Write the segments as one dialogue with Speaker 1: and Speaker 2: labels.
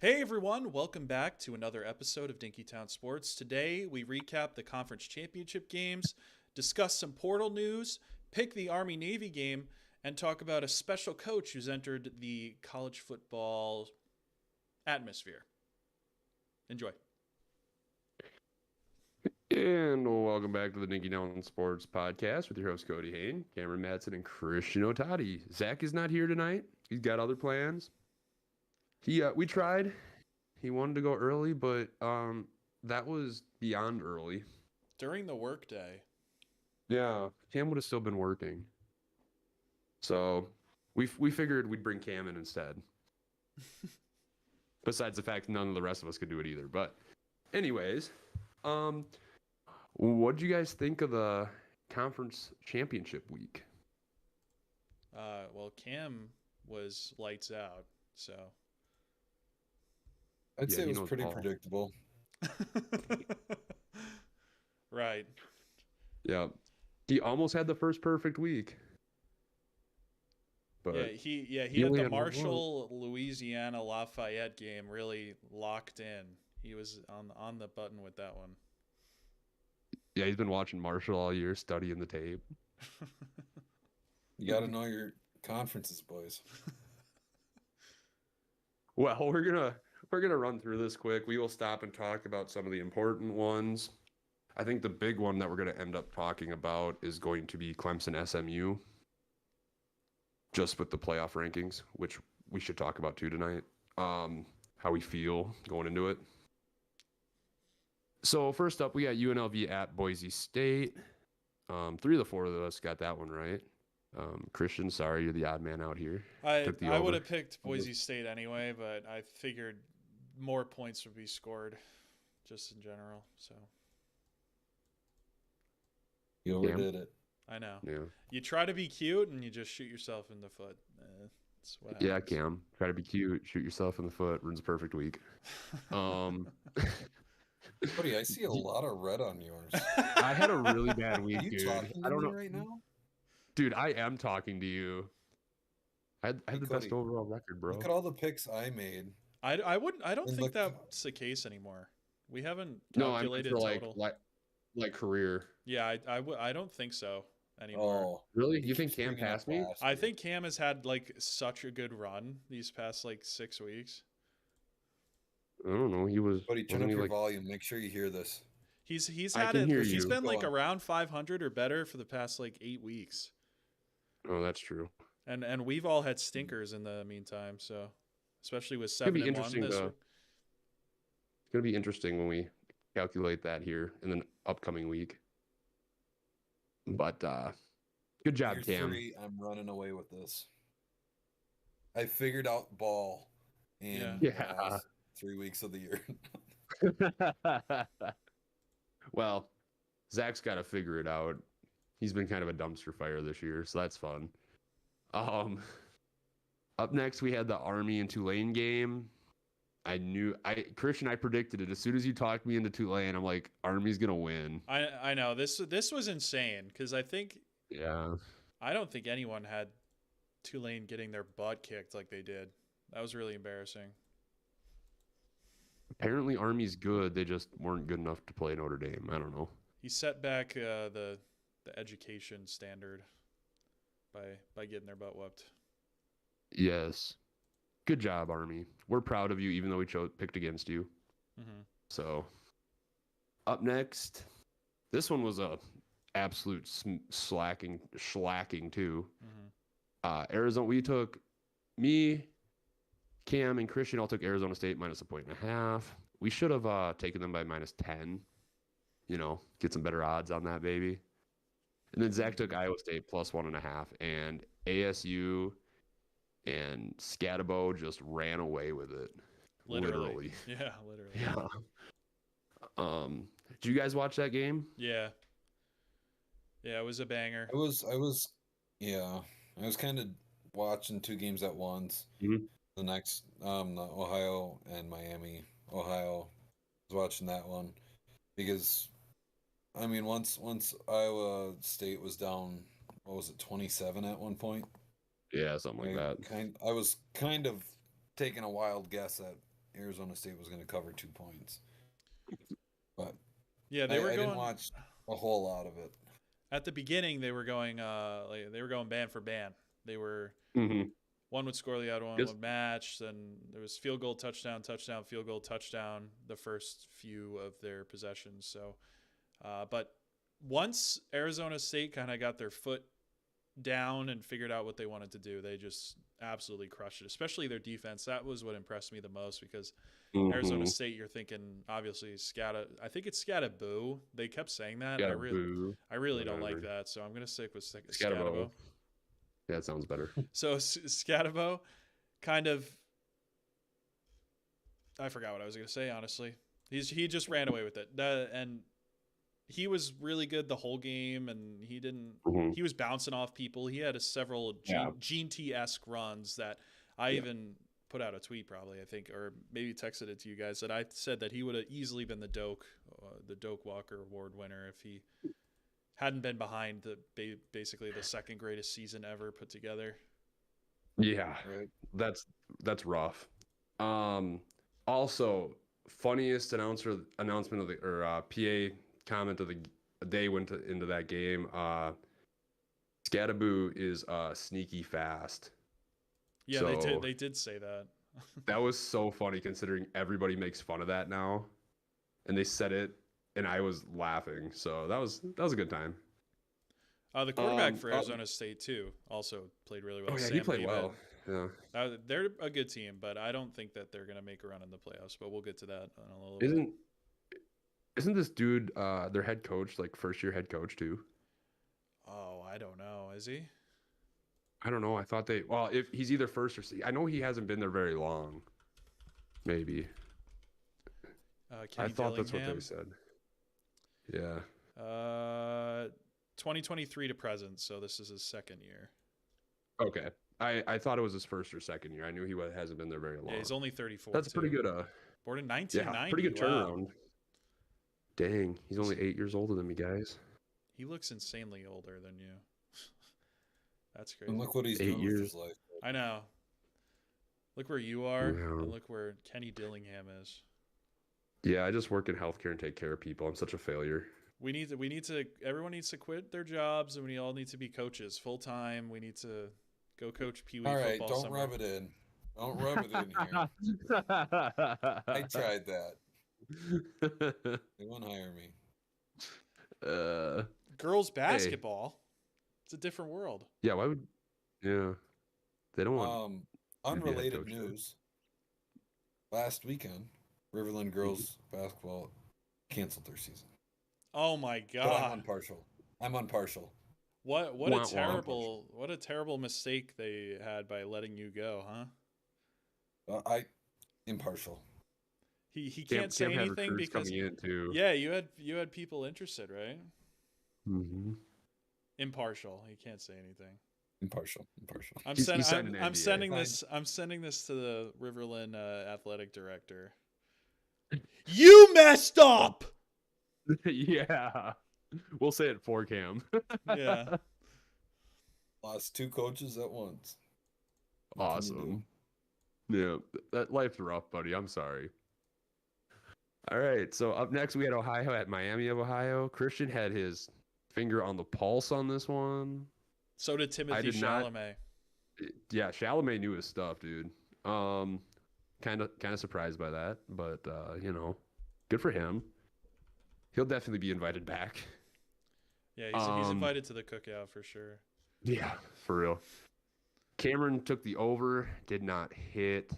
Speaker 1: Hey everyone, welcome back to another episode of Dinkytown Sports. Today we recap the conference championship games, discuss some portal news, pick the Army Navy game, and talk about a special coach who's entered the college football atmosphere. Enjoy.
Speaker 2: And welcome back to the Dinkytown Sports Podcast with your host Cody Hain, Cameron Madsen, and Christian Otati. Zach is not here tonight. He's got other plans. We tried. He wanted to go early, but that was beyond early.
Speaker 1: During the workday.
Speaker 2: Yeah, Cam would have still been working. So we figured we'd bring Cam in instead. Besides the fact none of the rest of us could do it either. But anyways, what did you guys think of the conference championship week?
Speaker 1: Well, Cam was lights out, so.
Speaker 3: I'd say it was pretty predictable.
Speaker 1: Right.
Speaker 2: Yeah. He almost had the first perfect week.
Speaker 1: But he had the Marshall, Louisiana, Lafayette game really locked in. He was on the button with that one.
Speaker 2: Yeah, he's been watching Marshall all year, studying the tape.
Speaker 3: You got to know your conferences, boys.
Speaker 2: Well, we're gonna run through this quick. We will stop and talk about some of the important ones. I think the big one that we're going to end up talking about is going to be Clemson SMU. Just with the playoff rankings, which we should talk about too tonight. How we feel going into it. So first up, we got UNLV at Boise State. 3 of the 4 of us got that one right. Christian, sorry, you're the odd man out here.
Speaker 1: I would have picked Boise State anyway, but I figured more points would be scored just in general. So
Speaker 3: you overdid it.
Speaker 1: I know.
Speaker 2: Yeah.
Speaker 1: You try to be cute and you just shoot yourself in the foot. That's what happens.
Speaker 2: Yeah, Cam. Try to be cute, shoot yourself in the foot, ruins a perfect week.
Speaker 3: Buddy, I see a lot of red on yours.
Speaker 2: I had a really bad week, dude.
Speaker 3: I don't know right now.
Speaker 2: Dude, I am talking to you. I have the best overall record, bro.
Speaker 3: Look at all the picks I made.
Speaker 1: I don't think that's the case anymore. We haven't calculated total.
Speaker 2: Like career.
Speaker 1: Yeah, I don't think so anymore.
Speaker 2: Oh, really? You think Cam passed me?
Speaker 1: I think Cam has had like such a good run these past like 6 weeks.
Speaker 2: I don't know. He was.
Speaker 3: Buddy, turn up your volume. Make sure you hear this.
Speaker 1: He's had it. He's been like around 500 or better for the past like 8 weeks.
Speaker 2: Oh, that's true.
Speaker 1: And we've all had stinkers in the meantime, so especially with 7-1 this week.
Speaker 2: It's gonna be interesting when we calculate that here in the upcoming week. But good job, Cam.
Speaker 3: I'm running away with this. I figured out ball in 3 weeks of the year.
Speaker 2: Well, Zach's got to figure it out. He's been kind of a dumpster fire this year, so that's fun. Up next, we had the Army and Tulane game. Christian, I predicted it. As soon as you talked me into Tulane, I'm like, Army's going to win.
Speaker 1: I know. This was insane because I don't think anyone had Tulane getting their butt kicked like they did. That was really embarrassing.
Speaker 2: Apparently, Army's good. They just weren't good enough to play Notre Dame. I don't know.
Speaker 1: He set back the education standard by getting their butt whooped.
Speaker 2: Yes. Good job, Army. We're proud of you, even though we picked against you.
Speaker 1: Mm-hmm.
Speaker 2: So, up next, this one was a absolute slacking too.
Speaker 1: Mm-hmm.
Speaker 2: Arizona. We took me, Cam, and Christian all took Arizona State minus 1.5. We should have taken them by minus 10. Get some better odds on that, baby. And then Zach took Iowa State plus 1.5, and ASU and Scatabo just ran away with it. Literally.
Speaker 1: Yeah, literally.
Speaker 2: Yeah. Did you guys watch that game?
Speaker 1: Yeah. Yeah, it was a banger.
Speaker 3: I was kind of watching 2 games at once.
Speaker 2: Mm-hmm.
Speaker 3: The next, the Ohio and Miami. Ohio, I was watching that one because, I mean, once Iowa State was down, what was it, 27 at one point?
Speaker 2: Yeah, something like that.
Speaker 3: I was kind of taking a wild guess at Arizona State was going to cover 2 points. But
Speaker 1: Yeah,
Speaker 3: I didn't watch a whole lot of it.
Speaker 1: At the beginning. They were going band for band. They were one would score, the other one would match. Then there was field goal, touchdown, touchdown, field goal, touchdown. The first few of their possessions. So, but once Arizona State kind of got their foot down and figured out what they wanted to do, they just absolutely crushed it, especially their defense. That was what impressed me the most, because Arizona State, you're thinking obviously I think it's Scattaboo. They kept saying that. I really don't like that, so I'm going to stick with Scattaboo.
Speaker 2: Yeah, it sounds better.
Speaker 1: So Scattaboo kind of, I forgot what I was going to say, honestly. He just ran away with it. And he was really good the whole game, and he was bouncing off people. He had several Gene T-esque runs that I even put out a tweet probably, I think, or maybe texted it to you guys, that I said that he would have easily been the Doak Walker Award winner if he hadn't been behind basically the second greatest season ever put together.
Speaker 2: Yeah, right. That's rough. Also, funniest announcement of the PA comment of the day went into that game. Scattaboo is sneaky fast.
Speaker 1: Yeah, so, they did say that.
Speaker 2: That was so funny, considering everybody makes fun of that now, and they said it, and I was laughing. So that was a good time.
Speaker 1: The quarterback for Arizona State too also played really well.
Speaker 2: Oh yeah,
Speaker 1: Sam
Speaker 2: he played
Speaker 1: David.
Speaker 2: well. Yeah,
Speaker 1: they're a good team, but I don't think that they're going to make a run in the playoffs. But we'll get to that in a little bit.
Speaker 2: Isn't this dude their head coach, like first year head coach too?
Speaker 1: Oh, I don't know. Is he?
Speaker 2: I don't know. I thought if he's either first or second. I know he hasn't been there very long. Maybe. I thought that's what they said. Yeah.
Speaker 1: 2023 to present, so this is his second year.
Speaker 2: Okay. I thought it was his first or second year. I knew he hasn't been there very long.
Speaker 1: Yeah, he's only 34.
Speaker 2: That's pretty good.
Speaker 1: Born in 1990.
Speaker 2: Yeah, pretty good turnaround. Wow. Dang, he's only 8 years older than me, guys.
Speaker 1: He looks insanely older than you. That's crazy.
Speaker 3: And look what he's doing with his life.
Speaker 1: I know. Look where you are, and look where Kenny Dillingham is.
Speaker 2: Yeah, I just work in healthcare and take care of people. I'm such a failure.
Speaker 1: Everyone needs to quit their jobs, and we all need to be coaches full time. We need to go coach Pee Wee football.
Speaker 3: All right, don't rub it in. Don't rub it in here. I tried that. They won't hire me.
Speaker 1: Girls basketball. It's a different world.
Speaker 2: Yeah, why would? Yeah, they don't want.
Speaker 3: Unrelated news. Last weekend, Riverland girls basketball canceled their season.
Speaker 1: Oh my God!
Speaker 3: But I'm impartial.
Speaker 1: What a terrible mistake they had by letting you go, huh?
Speaker 3: Impartial.
Speaker 1: He can't say anything because you had people interested, right?
Speaker 2: Mm-hmm.
Speaker 1: Impartial. He can't say anything.
Speaker 3: Impartial.
Speaker 1: I'm sending this to the Riverland athletic director. You messed up.
Speaker 2: Yeah, we'll say it for Cam.
Speaker 1: Yeah.
Speaker 3: Lost 2 coaches at once.
Speaker 2: Awesome. Yeah, that life's rough, buddy. I'm sorry. All right, so up next we had Ohio at Miami of Ohio. Christian had his finger on the pulse on this one.
Speaker 1: So did Timothy Chalamet.
Speaker 2: Yeah, Chalamet knew his stuff, dude. Kind of surprised by that, but good for him. He'll definitely be invited back.
Speaker 1: Yeah, he's invited to the cookout for sure.
Speaker 2: Yeah, for real. Cameron took the over, did not hit.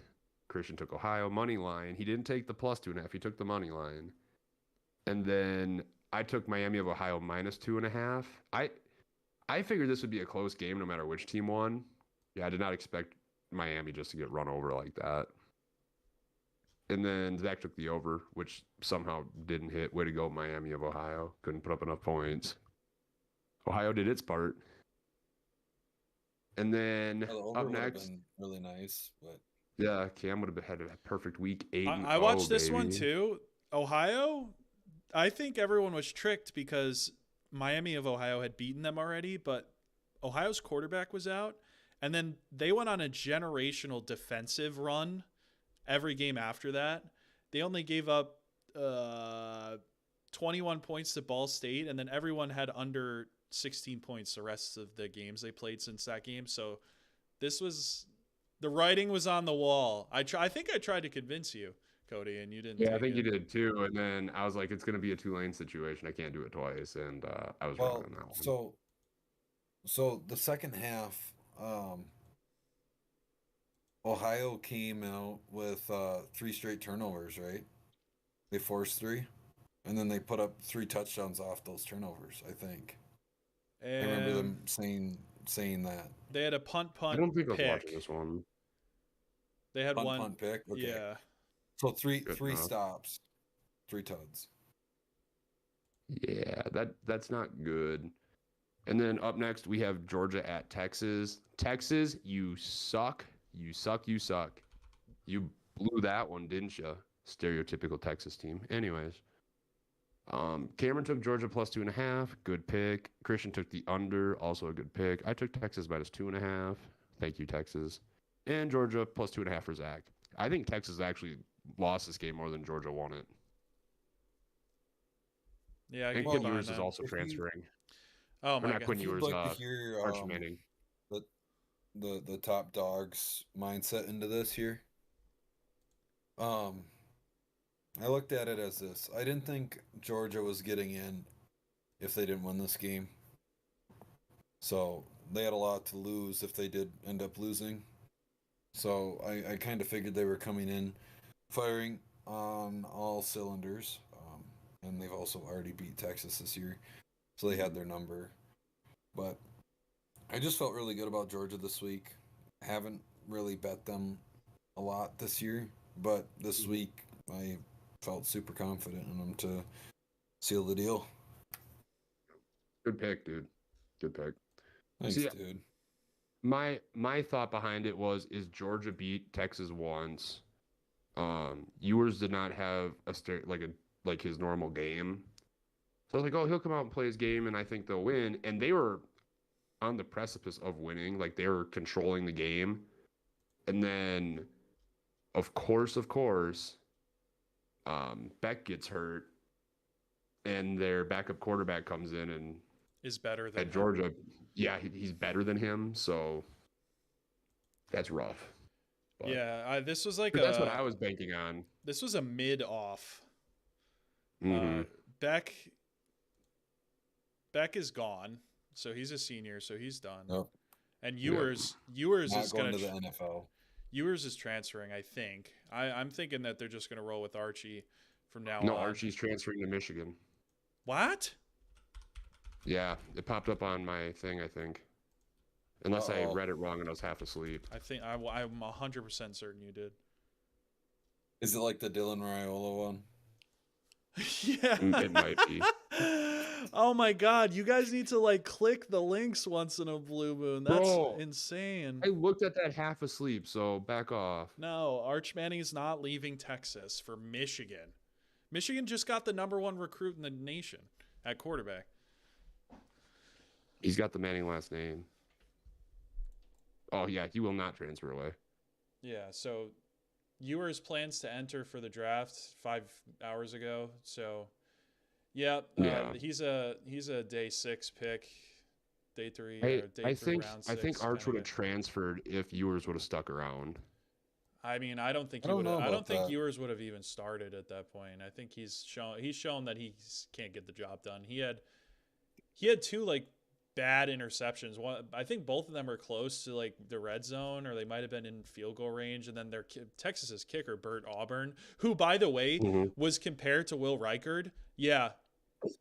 Speaker 2: Christian took Ohio money line. He didn't take the +2.5. He took the money line. And then I took Miami of Ohio -2.5. I figured this would be a close game no matter which team won. Yeah, I did not expect Miami just to get run over like that. And then Zach took the over, which somehow didn't hit. Way to go, Miami of Ohio. Couldn't put up enough points. Ohio did its part. And then up next,
Speaker 3: been really nice, but
Speaker 2: yeah, Cam would have had a perfect week 8.
Speaker 1: I watched this one too. Ohio, I think everyone was tricked because Miami of Ohio had beaten them already, but Ohio's quarterback was out, and then they went on a generational defensive run, every game after that. They only gave up 21 points to Ball State, and then everyone had under 16 points the rest of the games they played since that game. So this was the writing was on the wall. I think I tried to convince you, Cody, and you didn't.
Speaker 2: Yeah, I think you did too. And then I was like, it's going to be a Tulane situation. I can't do it twice, and I was wrong on that one.
Speaker 3: So the second half, Ohio came out with 3 straight turnovers, right? They forced 3, and then they put up 3 touchdowns off those turnovers, I think. I remember them saying that.
Speaker 1: They had a punt
Speaker 2: I don't think I was watching this one.
Speaker 1: They had
Speaker 3: punt pick. Okay.
Speaker 1: Yeah.
Speaker 3: So three stops, 3 tuds.
Speaker 2: Yeah, that's not good. And then up next we have Georgia at Texas. Texas, you suck. You suck. You suck. You blew that one, didn't you? Stereotypical Texas team. Anyways, Cameron took Georgia plus 2.5. Good pick. Christian took the under. Also a good pick. I took Texas minus 2.5. Thank you, Texas. And Georgia plus 2.5 for Zach. I think Texas actually lost this game more than Georgia won it.
Speaker 1: Yeah, I
Speaker 2: and Quinn Ewers is also transferring.
Speaker 1: Oh my God!
Speaker 2: Quinn Ewers,
Speaker 3: like to hear
Speaker 2: Arch Manning.
Speaker 3: The top dogs mindset into this here. I looked at it as this. I didn't think Georgia was getting in if they didn't win this game. So they had a lot to lose if they did end up losing. So I kind of figured they were coming in firing on all cylinders. And they've also already beat Texas this year. So they had their number. But I just felt really good about Georgia this week. Haven't really bet them a lot this year. But this week I felt super confident in them to seal the deal.
Speaker 2: Good pick, dude. Good pick.
Speaker 3: Thanks, dude.
Speaker 2: My thought behind it is Georgia beat Texas once. Ewers did not have like his normal game. So I was like, oh, he'll come out and play his game, and I think they'll win. And they were on the precipice of winning. Like, they were controlling the game. And then, of course, Beck gets hurt, and their backup quarterback comes in and
Speaker 1: is better than
Speaker 2: at Georgia. Yeah, he's better than him, so that's rough.
Speaker 1: But, yeah, this was like
Speaker 2: that's what I was banking on.
Speaker 1: This was a mid-off.
Speaker 2: Mm-hmm.
Speaker 1: Beck is gone, so he's a senior, so he's done.
Speaker 3: Nope.
Speaker 1: And Ewers
Speaker 3: not
Speaker 1: is
Speaker 3: going to the NFL.
Speaker 1: Ewers is transferring, I think. I'm thinking that they're just going to roll with Archie from now on.
Speaker 2: No, Archie's transferring to Michigan.
Speaker 1: What?
Speaker 2: Yeah, it popped up on my thing, I think. Unless I read it wrong and I was half asleep.
Speaker 1: I think I'm 100% certain you did.
Speaker 3: Is it like the Dylan Raiola one?
Speaker 1: Yeah.
Speaker 2: It might be.
Speaker 1: Oh my God, you guys need to click the links once in a blue moon. That's insane.
Speaker 2: I looked at that half asleep, so back off.
Speaker 1: No, Arch Manning is not leaving Texas for Michigan. Michigan just got the #1 recruit in the nation at quarterback.
Speaker 2: He's got the Manning last name. Oh yeah, he will not transfer away.
Speaker 1: Yeah, so Ewers plans to enter for the draft 5 hours ago. So yeah. He's a day 6 pick, day 3 or day 3 round 6.
Speaker 2: I think Arch would have transferred if Ewers would have stuck around.
Speaker 1: I mean, I don't think Ewers would have even started at that point. I think he's shown that he can't get the job done. He had 2 bad interceptions. One, I think both of them are close to the red zone, or they might have been in field goal range. And then their Texas's kicker, Bert Auburn, who, by the way, was compared to Will Reichard. Yeah,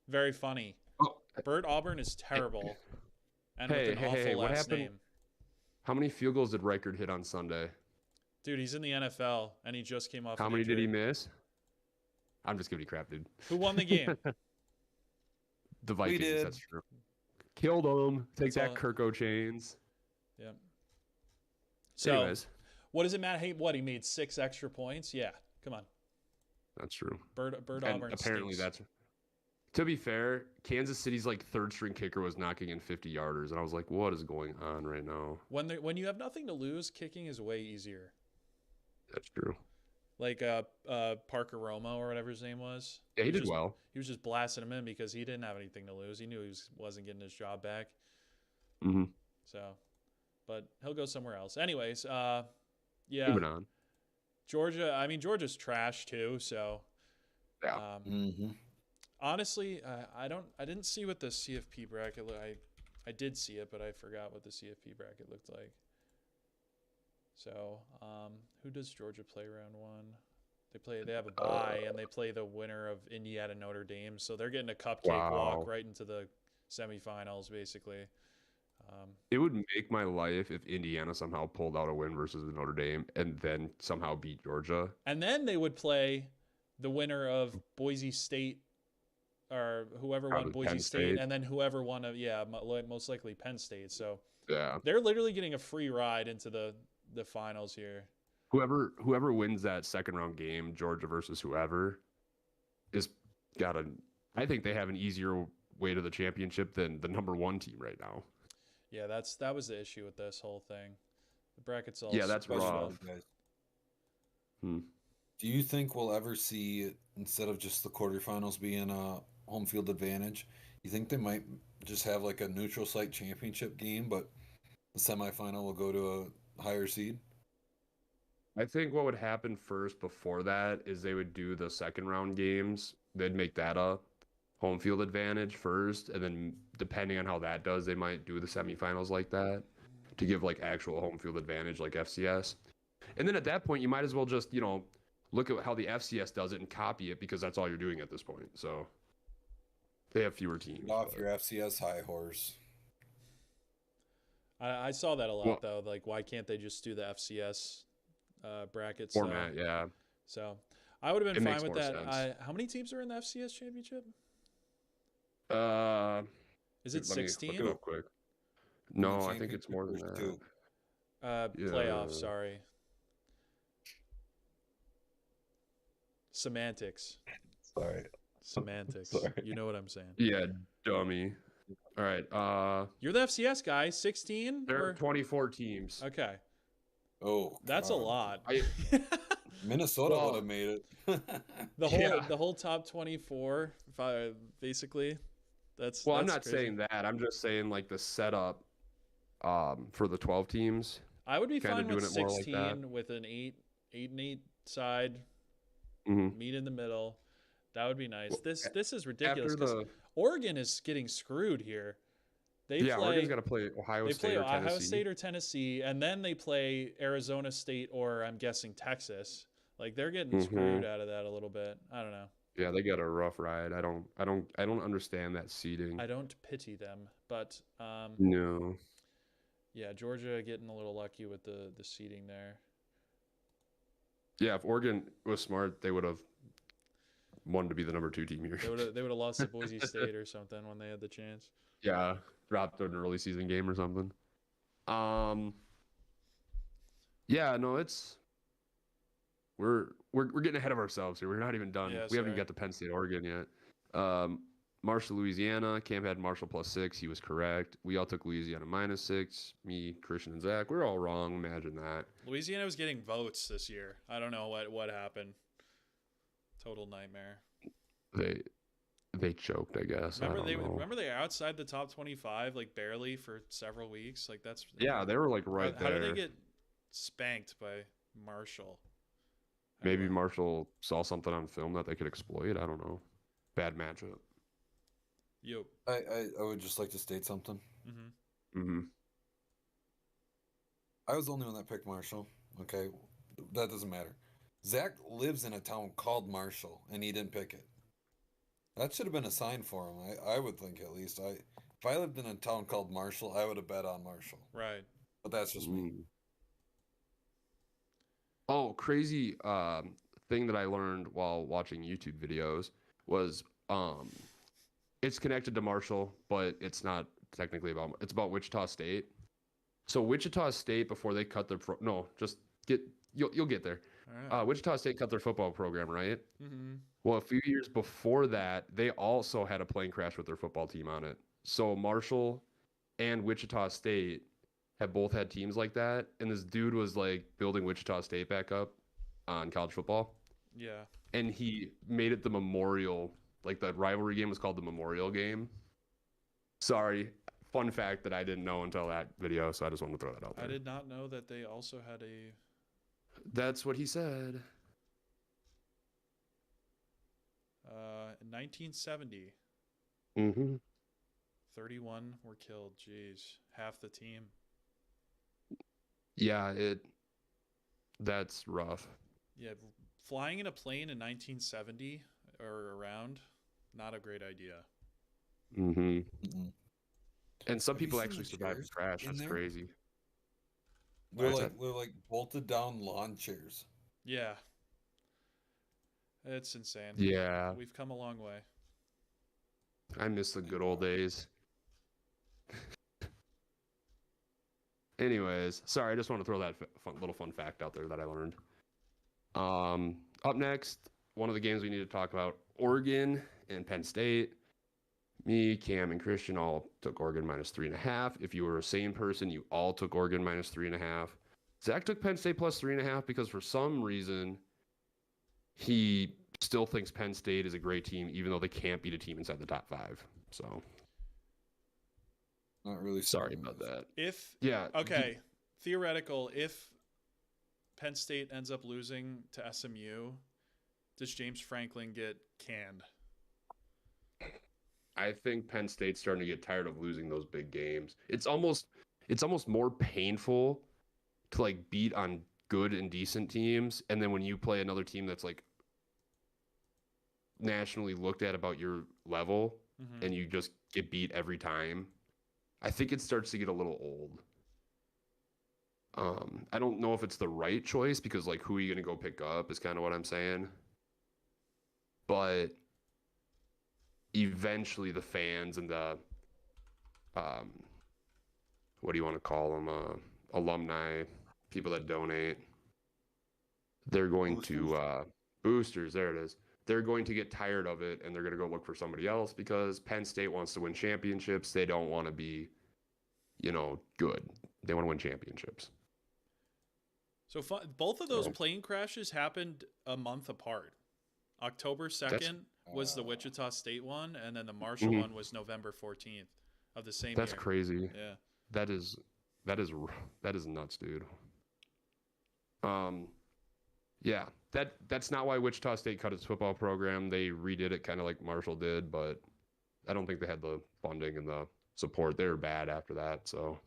Speaker 1: very funny. Bert Auburn is terrible, and with an awful last name.
Speaker 2: How many field goals did Reichard hit on Sunday?
Speaker 1: Dude, he's in the NFL, and he just came off.
Speaker 2: How many did he miss? I'm just giving you crap, dude.
Speaker 1: Who won the game?
Speaker 2: The Vikings.
Speaker 3: We did.
Speaker 2: That's true. Killed him. Take that, Kirk O'Chains.
Speaker 1: Yeah. So,
Speaker 2: anyways,
Speaker 1: what does it matter? Hey, he made 6 extra points? Yeah, come on.
Speaker 2: That's true.
Speaker 1: Bert Auburn.
Speaker 2: Apparently,
Speaker 1: stinks.
Speaker 2: that's. To be fair, Kansas City's 3rd string kicker was knocking in 50-yarders, and I was like, "What is going on right now?"
Speaker 1: When you have nothing to lose, kicking is way easier.
Speaker 2: That's true.
Speaker 1: like Parker Romo or whatever his name was.
Speaker 2: Yeah, he
Speaker 1: was
Speaker 2: did
Speaker 1: just,
Speaker 2: well.
Speaker 1: He was just blasting him in because he didn't have anything to lose. He knew wasn't getting his job back.
Speaker 2: Mm-hmm.
Speaker 1: So, but he'll go somewhere else. Anyways, yeah.
Speaker 2: Moving on.
Speaker 1: Georgia. I mean, Georgia's trash too. So,
Speaker 2: Yeah.
Speaker 1: honestly, I didn't see what the CFP bracket. I did see it, but I forgot what the CFP bracket looked like. So, who does Georgia play round one? They have a bye, and they play the winner of Indiana Notre Dame. So they're getting a cupcake walk right into the semifinals, basically.
Speaker 2: It would make my life if Indiana somehow pulled out a win versus Notre Dame and then somehow beat Georgia.
Speaker 1: And then they would play the winner of Boise State, or whoever won Boise State, and then whoever won most likely Penn State. So
Speaker 2: yeah,
Speaker 1: they're literally getting a free ride into the finals here.
Speaker 2: Whoever wins that second round game, Georgia versus whoever, I think they have an easier way to the championship than the number one team right now.
Speaker 1: Yeah, that was the issue with this whole thing. The brackets all
Speaker 2: that's rough.
Speaker 3: Do you think we'll ever see, instead of just the quarterfinals being a home field advantage, you think they might just have like a neutral site championship game, but the semifinal will go to a higher seed?
Speaker 2: I think what would happen first before that is they would do the second round games. They'd make that a home field advantage first, and then depending on how that does, they might do the semifinals like that to give like actual home field advantage like FCS. And then at that point, you might as well just, look at how the FCS does it and copy it, because that's all you're doing at this point. So they have fewer teams.
Speaker 3: Get off your FCS high horse.
Speaker 1: I saw that a lot, though. Like, why can't they just do the FCS brackets
Speaker 2: format? Yeah.
Speaker 1: So I would have been fine with that.
Speaker 2: Sense.
Speaker 1: How many teams are in the FCS championship? Is it 16?
Speaker 2: Look it up quick. No, I think it's more than that.
Speaker 1: Playoffs, sorry. Semantics.
Speaker 3: Sorry.
Speaker 1: Semantics.
Speaker 3: Sorry.
Speaker 1: You know what I'm saying.
Speaker 2: Yeah, dummy. All right.
Speaker 1: You're the FCS guy. 16?
Speaker 2: There are 24 teams.
Speaker 1: Okay.
Speaker 3: Oh,
Speaker 1: that's
Speaker 3: God.
Speaker 1: A lot.
Speaker 3: Minnesota would have made it.
Speaker 1: The whole top 24, basically. That's
Speaker 2: I'm not
Speaker 1: crazy.
Speaker 2: saying that. I'm just saying like the setup for the 12 teams.
Speaker 1: I would be fine with
Speaker 2: doing it more
Speaker 1: 16
Speaker 2: like that.
Speaker 1: with an 8-8 side, meet in the middle. That would be nice. This is ridiculous because Oregon is getting screwed here.
Speaker 2: Oregon's got to play Ohio State or Tennessee.
Speaker 1: Ohio State or Tennessee, and then they play Arizona State or I'm guessing Texas. Like they're getting screwed out of that a little bit. I don't know.
Speaker 2: Yeah, they got a rough ride. I don't understand that seeding.
Speaker 1: I don't pity them, but
Speaker 2: no.
Speaker 1: Yeah, Georgia getting a little lucky with the seeding there.
Speaker 2: Yeah, if Oregon was smart, they would have wanted to be the number 2 team here.
Speaker 1: They would have lost to Boise State or something when they had the chance.
Speaker 2: Yeah, dropped an early season game or something. Yeah, no, it's we're getting ahead of ourselves here. We're not even done.
Speaker 1: Yeah,
Speaker 2: we haven't got to Penn State, Oregon yet. Marshall, Louisiana. Camp had Marshall +6. He was correct. We all took Louisiana -6. Me, Christian, and Zach. We're all wrong. Imagine that.
Speaker 1: Louisiana was getting votes this year. I don't know what happened. Total nightmare.
Speaker 2: They choked, I guess.
Speaker 1: Remember they were outside the top 25 like barely for several weeks. Like that's
Speaker 2: they were like right there.
Speaker 1: How did they get spanked by Marshall?
Speaker 2: Maybe Marshall saw something on film that they could exploit. I don't know. Bad matchup.
Speaker 1: Yep.
Speaker 3: I would just like to state something. I was the only one that picked Marshall. Okay, that doesn't matter. Zach lives in a town called Marshall, and he didn't pick it. That should have been a sign for him. I would think, at least. If I lived in a town called Marshall, I would have bet on Marshall.
Speaker 1: Right.
Speaker 3: But that's just me.
Speaker 2: Oh, crazy thing that I learned while watching YouTube videos was it's connected to Marshall, but it's not technically it's about Wichita State. So Wichita State, before they cut their you'll get there.
Speaker 1: All right.
Speaker 2: Wichita State cut their football program, right?
Speaker 1: Mm-hmm.
Speaker 2: Well, a few years before that, they also had a plane crash with their football team on it. So Marshall and Wichita State have both had teams like that, and this dude was like building Wichita State back up on college football.
Speaker 1: Yeah.
Speaker 2: And he made it the memorial, like the rivalry game was called the memorial game. Sorry, fun fact that I didn't know until that video, so I just wanted to throw that out there.
Speaker 1: I did not know that they also had
Speaker 2: That's what he said.
Speaker 1: in 1970,
Speaker 2: Mm-hmm.
Speaker 1: 31 were killed. Jeez, half the team.
Speaker 2: Yeah, that's rough.
Speaker 1: Yeah, flying in a plane in 1970 or around, not a great idea.
Speaker 2: Mm-hmm.
Speaker 3: Mm-mm.
Speaker 2: And some
Speaker 3: Have you
Speaker 2: people
Speaker 3: seen
Speaker 2: actually
Speaker 3: the
Speaker 2: survived the
Speaker 3: chairs
Speaker 2: crash.
Speaker 3: in
Speaker 2: That's
Speaker 3: there?
Speaker 2: crazy.
Speaker 3: They're
Speaker 2: What's
Speaker 3: like
Speaker 2: that?
Speaker 3: they're like bolted down lawn chairs.
Speaker 1: Yeah, it's insane.
Speaker 2: Yeah,
Speaker 1: We've come a long way.
Speaker 2: I miss the good old days. Anyways, sorry, I just want to throw that little fun fact out there that I learned. Up next, one of the games we need to talk about, Oregon and Penn State. Me, Cam, and Christian all took Oregon -3.5. If you were a sane person, you all took Oregon -3.5. Zach took Penn State +3.5 because for some reason he still thinks Penn State is a great team, even though they can't beat a team inside the top 5. So
Speaker 3: Not really
Speaker 2: sorry
Speaker 3: surprised.
Speaker 2: about that.
Speaker 1: If
Speaker 2: Yeah.
Speaker 1: okay, theoretical, if Penn State ends up losing to SMU, does James Franklin get canned?
Speaker 2: I think Penn State's starting to get tired of losing those big games. It's almost more painful to like beat on good and decent teams, and then when you play another team that's like nationally looked at about your level,
Speaker 1: Mm-hmm.
Speaker 2: and you just get beat every time, I think it starts to get a little old. I don't know if it's the right choice because like who are you gonna go pick up is kind of what I'm saying. But eventually the fans and the what do you want to call them, alumni, people that donate, they're going to boosters, there it is, they're going to get tired of it and they're going to go look for somebody else because Penn State wants to win championships. They don't want to be good. They want to win championships.
Speaker 1: So both of those
Speaker 2: So-
Speaker 1: plane crashes happened a month apart. October 2nd was the Wichita State one, and then the Marshall
Speaker 2: Mhm.
Speaker 1: one was November 14th of the same
Speaker 2: That's
Speaker 1: year.
Speaker 2: crazy.
Speaker 1: Yeah.
Speaker 2: That is nuts, dude. Yeah, that's not why Wichita State cut its football program. They redid it kind of like Marshall did, but I don't think they had the funding and the support. They were bad after that. So,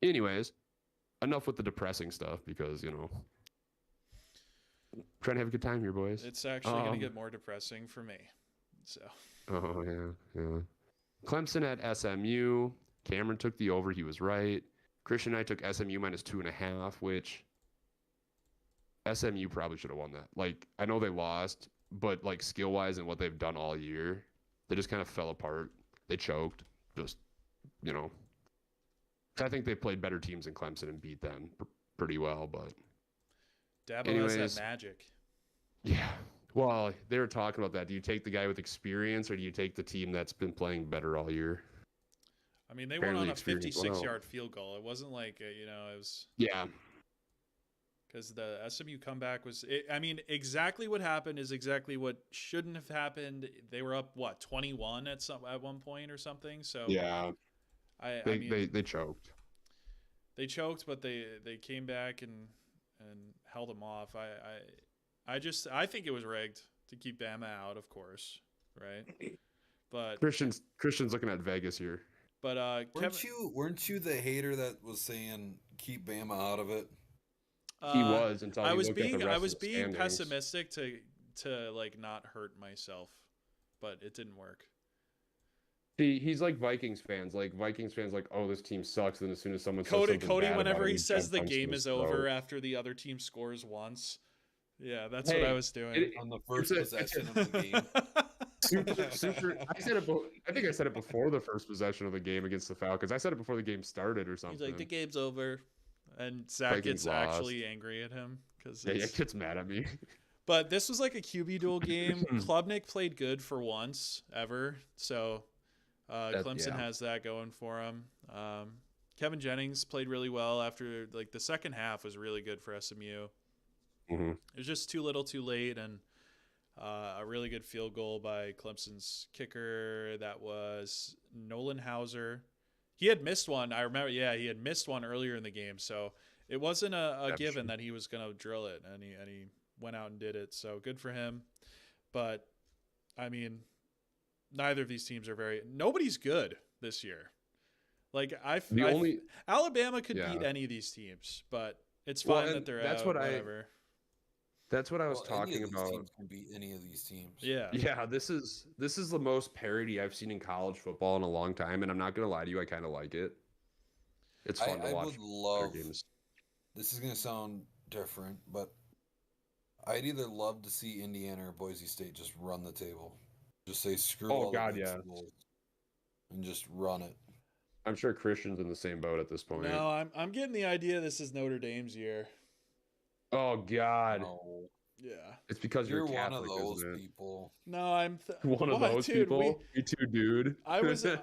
Speaker 2: anyways, enough with the depressing stuff because trying to have a good time here, boys.
Speaker 1: It's actually going to get more depressing for me. So
Speaker 2: Oh yeah. Clemson at SMU. Cameron took the over. He was right. Christian and I took SMU -2.5, which SMU probably should have won that. Like, I know they lost, but like skill wise and what they've done all year, they just kind of fell apart. They choked. Just, I think they played better teams than Clemson and beat them pretty well. But
Speaker 1: Dabo has
Speaker 2: anyways,
Speaker 1: that magic.
Speaker 2: yeah. Well, they were talking about that. Do you take the guy with experience or do you take the team that's been playing better all year?
Speaker 1: I mean, they
Speaker 2: Apparently
Speaker 1: won on a
Speaker 2: experience went out.
Speaker 1: 56-yard field goal. It wasn't like, it was
Speaker 2: Yeah.
Speaker 1: because the SMU comeback was, exactly what happened is exactly what shouldn't have happened. They were up, 21 at one point or something. So
Speaker 2: Yeah. They choked.
Speaker 1: They choked, but they came back and held them off. I think it was rigged to keep Bama out, of course, right? But
Speaker 2: Christian's looking at Vegas here.
Speaker 1: But
Speaker 3: weren't you the hater that was saying keep Bama out of it?
Speaker 2: He was until
Speaker 1: I
Speaker 2: he
Speaker 1: was
Speaker 2: looked at the rest
Speaker 1: I
Speaker 2: of
Speaker 1: was
Speaker 2: the
Speaker 1: being
Speaker 2: standings.
Speaker 1: pessimistic to like not hurt myself, but it didn't work.
Speaker 2: See, he's like Vikings fans. Like Vikings fans, like, oh, this team sucks. And as soon as someone says
Speaker 1: Cody,
Speaker 2: something bad
Speaker 1: whenever
Speaker 2: about it,
Speaker 1: he says the
Speaker 2: jumps
Speaker 1: game
Speaker 2: on
Speaker 1: is
Speaker 2: his throat.
Speaker 1: over after the other team scores once, yeah, that's
Speaker 2: Hey,
Speaker 1: what I was doing.
Speaker 3: On the first possession of the game.
Speaker 2: Super. I think I said it before the first possession of the game against the Falcons. I said it before the game started or something.
Speaker 1: He's like, the game's over, and Zach
Speaker 2: Vikings
Speaker 1: gets actually angry at him because
Speaker 2: yeah, he gets mad at me.
Speaker 1: But this was like a QB duel game. Klubnik played good for once ever, so Clemson has that going for him. Kevin Jennings played really well after like the second half was really good for SMU.
Speaker 2: Mm-hmm.
Speaker 1: It was just too little, too late, and a really good field goal by Clemson's kicker. That was Nolan Hauser. He had missed one. I remember. Yeah, he had missed one earlier in the game, so it wasn't a given that he was going to drill it, and he went out and did it. So good for him. But I mean, neither of these teams are nobody's good this year. Like Alabama could beat any of these teams, but it's fine that they're out. Whatever.
Speaker 2: That's what I was talking
Speaker 3: about.
Speaker 2: about.
Speaker 3: Teams can beat any of these teams.
Speaker 1: Yeah.
Speaker 2: Yeah, this is the most parity I've seen in college football in a long time, and I'm not gonna lie to you, I kind of like it. It's fun to watch.
Speaker 3: Would love. Games. This is gonna sound different, but I'd either love to see Indiana or Boise State just run the table, just say screw all the schools and just run it.
Speaker 2: I'm sure Christian's in the same boat at this point.
Speaker 1: No, I'm getting the idea this is Notre Dame's year.
Speaker 2: Oh God!
Speaker 3: No.
Speaker 1: Yeah,
Speaker 2: it's because you're Catholic,
Speaker 3: one of those
Speaker 2: isn't it?
Speaker 3: people.
Speaker 1: No, I'm
Speaker 2: one of those people. Me too, dude.
Speaker 1: I was a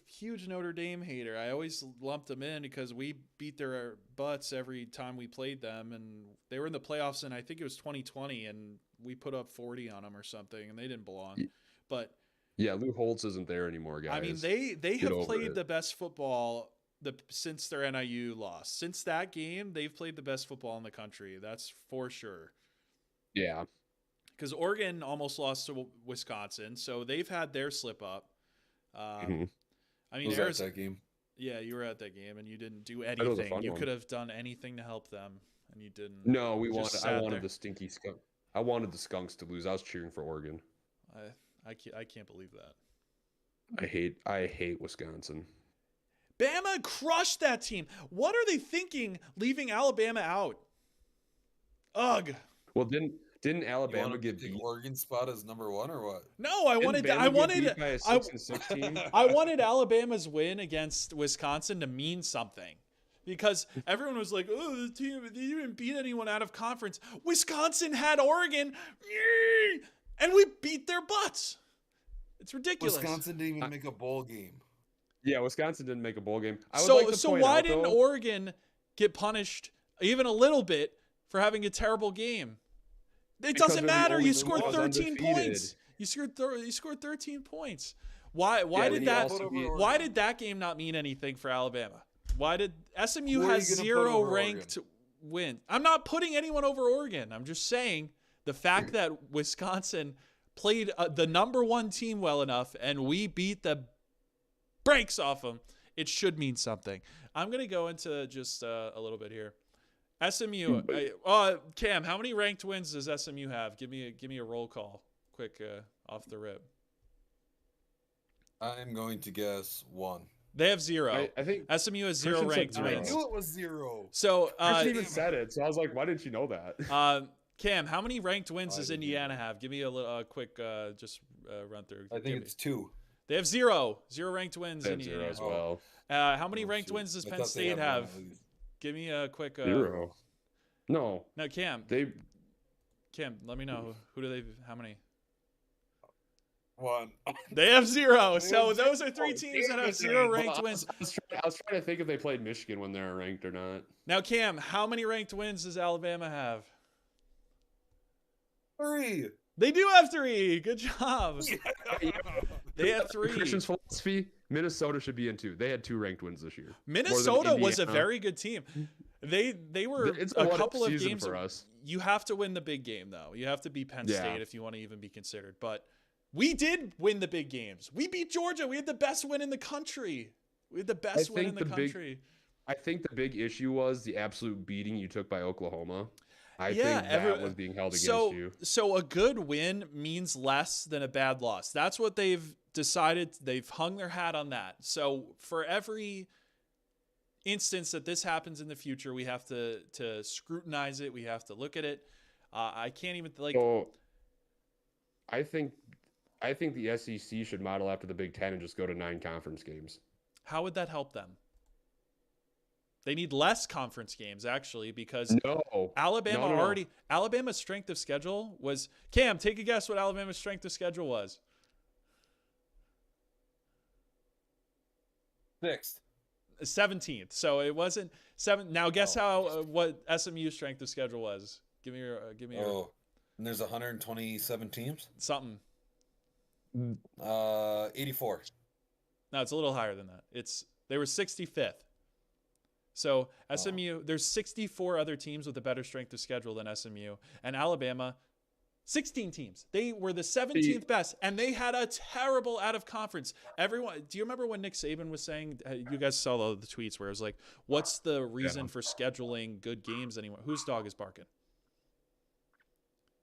Speaker 1: huge Notre Dame hater. I always lumped them in because we beat their butts every time we played them, and they were in the playoffs. And I think it was 2020, and we put up 40 on them or something, and they didn't belong. But
Speaker 2: yeah, Lou Holtz isn't there anymore, guys.
Speaker 1: I mean, they have played the best football. Since their NIU loss. Since that game, they've played the best football in the country. That's for sure.
Speaker 2: Yeah.
Speaker 1: Because Oregon almost lost to Wisconsin, so they've had their slip up. I mean,
Speaker 3: was at that game.
Speaker 1: Yeah, you were at that game, and you didn't do anything. You could have done anything to help them, and you didn't.
Speaker 2: No, I wanted the stinky skunk. I wanted the Skunks to lose. I was cheering for Oregon.
Speaker 1: I can't believe that.
Speaker 2: I hate Wisconsin.
Speaker 1: Bama crushed that team. What are they thinking leaving Alabama out? Ugh.
Speaker 2: Well, didn't Alabama get
Speaker 3: the Oregon spot as number 1 or what?
Speaker 1: No, I wanted Alabama's win against Wisconsin to mean something. Because everyone was like, "Oh, the team they didn't beat anyone out of conference." Wisconsin had Oregon, and we beat their butts. It's ridiculous.
Speaker 3: Wisconsin didn't even make a bowl game.
Speaker 2: Yeah, Wisconsin didn't make a bowl game.
Speaker 1: So why didn't Oregon get punished even a little bit for having a terrible game? It doesn't matter. You scored 13 points. You scored 13 points. Why did that game not mean anything for Alabama? Why did SMU has 0 ranked wins? I'm not putting anyone over Oregon. I'm just saying the fact that Wisconsin played the number 1 team well enough and we beat the breaks off them, it should mean something. I'm going to go into just a little bit here. SMU. Cam, how many ranked wins does SMU have? Give me a roll call, quick, off the rip.
Speaker 3: I'm going to guess 1.
Speaker 1: They have 0.
Speaker 2: I think
Speaker 1: SMU has 0 ranked wins.
Speaker 3: I knew it was 0.
Speaker 1: So
Speaker 2: Christian even said it, so I was like, why didn't you know that?
Speaker 1: Cam, how many ranked wins does Indiana have? Give me a quick run through.
Speaker 3: I think it's 2.
Speaker 1: They have 0 ranked wins in Indiana
Speaker 2: as well.
Speaker 1: How many ranked wins does Penn State have? Give me a quick
Speaker 2: 0. No,
Speaker 1: Cam, let me know. Who do they? How many?
Speaker 3: 1.
Speaker 1: They have 0. So those are 3 teams that have 0 ranked wins.
Speaker 2: I was trying to think if they played Michigan when they're ranked or not.
Speaker 1: Now, Cam, how many ranked wins does Alabama have?
Speaker 3: 3.
Speaker 1: They do have 3. Good job.
Speaker 3: Yeah.
Speaker 1: They had 3.
Speaker 2: Christian's philosophy, Minnesota should be in 2. They had 2 ranked wins this year.
Speaker 1: Minnesota was a very good team. They were a couple of games
Speaker 2: for us.
Speaker 1: You have to win the big game, though. You have to beat Penn State if you want to even be considered. But we did win the big games. We beat Georgia. We had the best win in the country. I
Speaker 2: think the big issue was the absolute beating you took by Oklahoma. I think that was being held against you.
Speaker 1: So a good win means less than a bad loss. That's what they've decided. They've hung their hat on that. So for every instance that this happens in the future, we have to scrutinize it. We have to look at it. I can't even
Speaker 2: So I think the SEC should model after the Big Ten and just go to 9 conference games.
Speaker 1: How would that help them? They need less conference games, actually, because Alabama's strength of schedule was... Cam, take a guess what Alabama's strength of schedule was.
Speaker 3: 6th.
Speaker 1: 17th. So it wasn't 7. Now guess what SMU strength of schedule was. Give me your
Speaker 3: and there's 127 teams.
Speaker 1: something.
Speaker 3: 84.
Speaker 1: No, it's a little higher than that. They were 65th. So SMU, there's 64 other teams with a better strength of schedule than SMU, and Alabama, 16 teams. They were the 17th best, and they had a terrible out of conference. Everyone, do you remember when Nick Saban was saying? You guys saw the tweets where it was like, "What's the reason for scheduling good games anymore?" Whose dog is barking?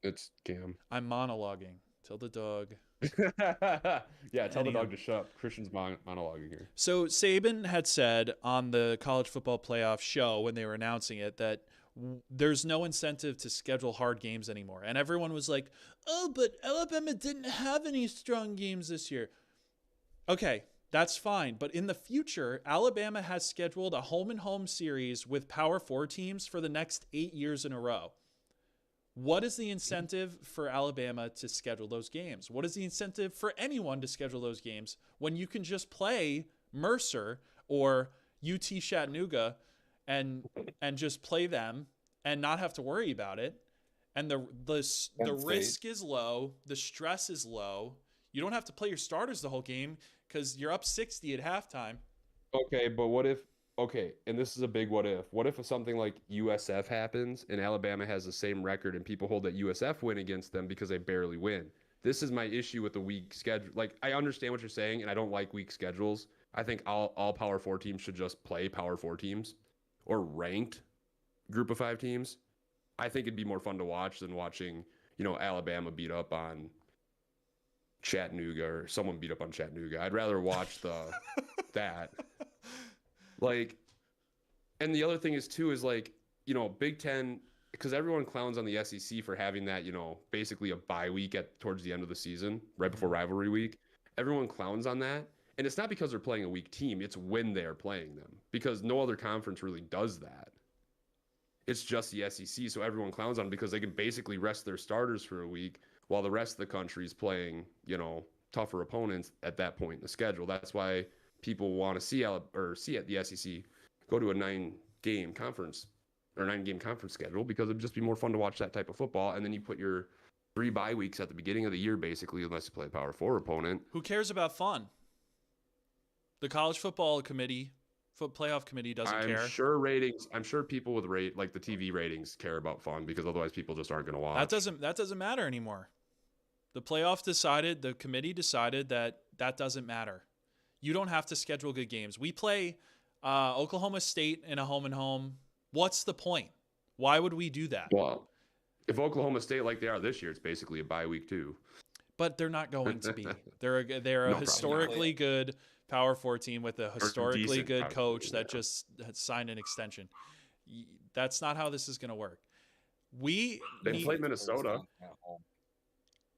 Speaker 2: It's Cam.
Speaker 1: I'm monologuing. Tell the dog.
Speaker 2: Yeah, tell the dog to shut up. Christian's monologuing here.
Speaker 1: So Saban had said on the college football playoff show when they were announcing it that there's no incentive to schedule hard games anymore. And everyone was like, oh, but Alabama didn't have any strong games this year. Okay, that's fine. But in the future, Alabama has scheduled a home-and-home series with Power 4 teams for the next 8 years in a row. What is the incentive for Alabama to schedule those games? What is the incentive for anyone to schedule those games when you can just play Mercer or UT Chattanooga and just play them and not have to worry about it? And the risk is low, the stress is low. You don't have to play your starters the whole game because you're up 60 at halftime.
Speaker 2: Okay, but what if? Okay, and this is a big what if. What if something like USF happens and Alabama has the same record and people hold that USF win against them because they barely win? This is my issue with the weak schedule. Like, I understand what you're saying, and I don't like weak schedules. I think all Power 4 teams should just play Power 4 teams or ranked Group of 5 teams. I think it'd be more fun to watch than watching, Alabama beat up on Chattanooga or someone beat up on Chattanooga. I'd rather watch that. Like, and the other thing is too, is like, Big Ten, because everyone clowns on the SEC for having that, basically a bye week towards the end of the season, right before rivalry week. Everyone clowns on that. And it's not because they're playing a weak team. It's when they're playing them, because no other conference really does that. It's just the SEC. So everyone clowns on it because they can basically rest their starters for a week while the rest of the country is playing, tougher opponents at that point in the schedule. That's why people want to see the SEC go to a 9-game conference schedule, because it'd just be more fun to watch that type of football. And then you put your 3 bye weeks at the beginning of the year, basically, unless you play a Power 4 opponent.
Speaker 1: Who cares about fun? The college football playoff committee doesn't care.
Speaker 2: I'm sure people with the TV ratings care about fun, because otherwise people just aren't going to watch.
Speaker 1: That doesn't matter anymore. The committee decided that doesn't matter. You don't have to schedule good games. We play Oklahoma State in a home and home. What's the point? Why would we do that?
Speaker 2: Well, if Oklahoma State like they are this year, it's basically a bye week too.
Speaker 1: But they're not going to be. They're a historically good Power 4 team with a historically good coach that just had signed an extension. That's not how this is going to work.
Speaker 2: They played Minnesota.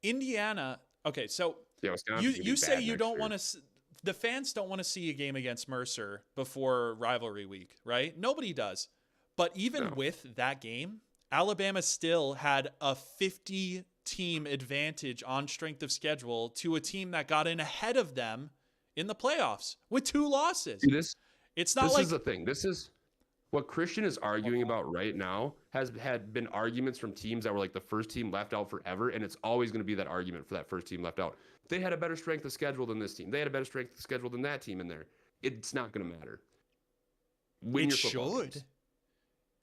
Speaker 1: Indiana. Okay, so
Speaker 2: Wisconsin,
Speaker 1: you say you don't want to. The fans don't want to see a game against Mercer before rivalry week, right? Nobody does. But even with that game, Alabama still had a 50-team advantage on strength of schedule to a team that got in ahead of them in the playoffs with 2 losses. This is the thing. This is what Christian is arguing about right now. Has had been arguments from teams that were like the first team left out forever, and it's always going to be that argument for that first team left out. They had a better strength of schedule than this team. They had a better strength of schedule than that team in there. It's not going to matter. It should.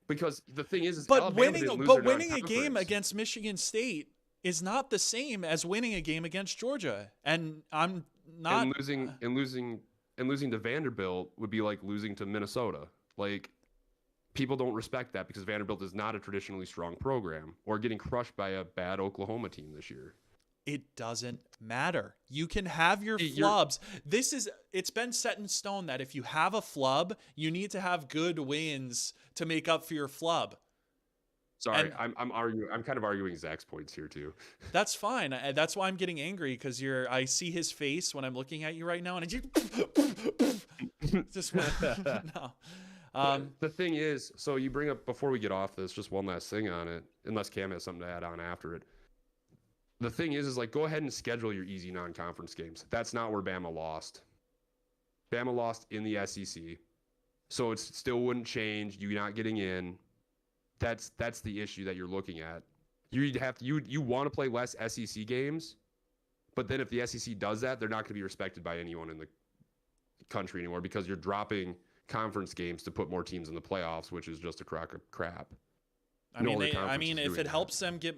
Speaker 2: Because the thing is
Speaker 1: but winning a game against Michigan State is not the same as winning a game against Georgia. And I'm not
Speaker 2: and losing to Vanderbilt would be like losing to Minnesota. Like, people don't respect that because Vanderbilt is not a traditionally strong program, or getting crushed by a bad Oklahoma team this year.
Speaker 1: It doesn't matter. You can have your flubs. It's been set in stone that if you have a flub, you need to have good wins to make up for your flub.
Speaker 2: Sorry, I'm kind of arguing Zach's points here too.
Speaker 1: That's fine. That's why I'm getting angry, because I see his face when I'm looking at you right now, and just no.
Speaker 2: The thing is, so you bring up, before we get off this, just one last thing on it, unless Cam has something to add on after it. The thing is like, go ahead and schedule your easy non-conference games. That's not where Bama lost. Bama lost in the SEC. So it still wouldn't change. You're not getting in. That's the issue that you're looking at. You want to play less SEC games, but then if the SEC does that, they're not going to be respected by anyone in the country anymore because you're dropping conference games to put more teams in the playoffs, which is just a crock of crap.
Speaker 1: I mean, if it helps them get,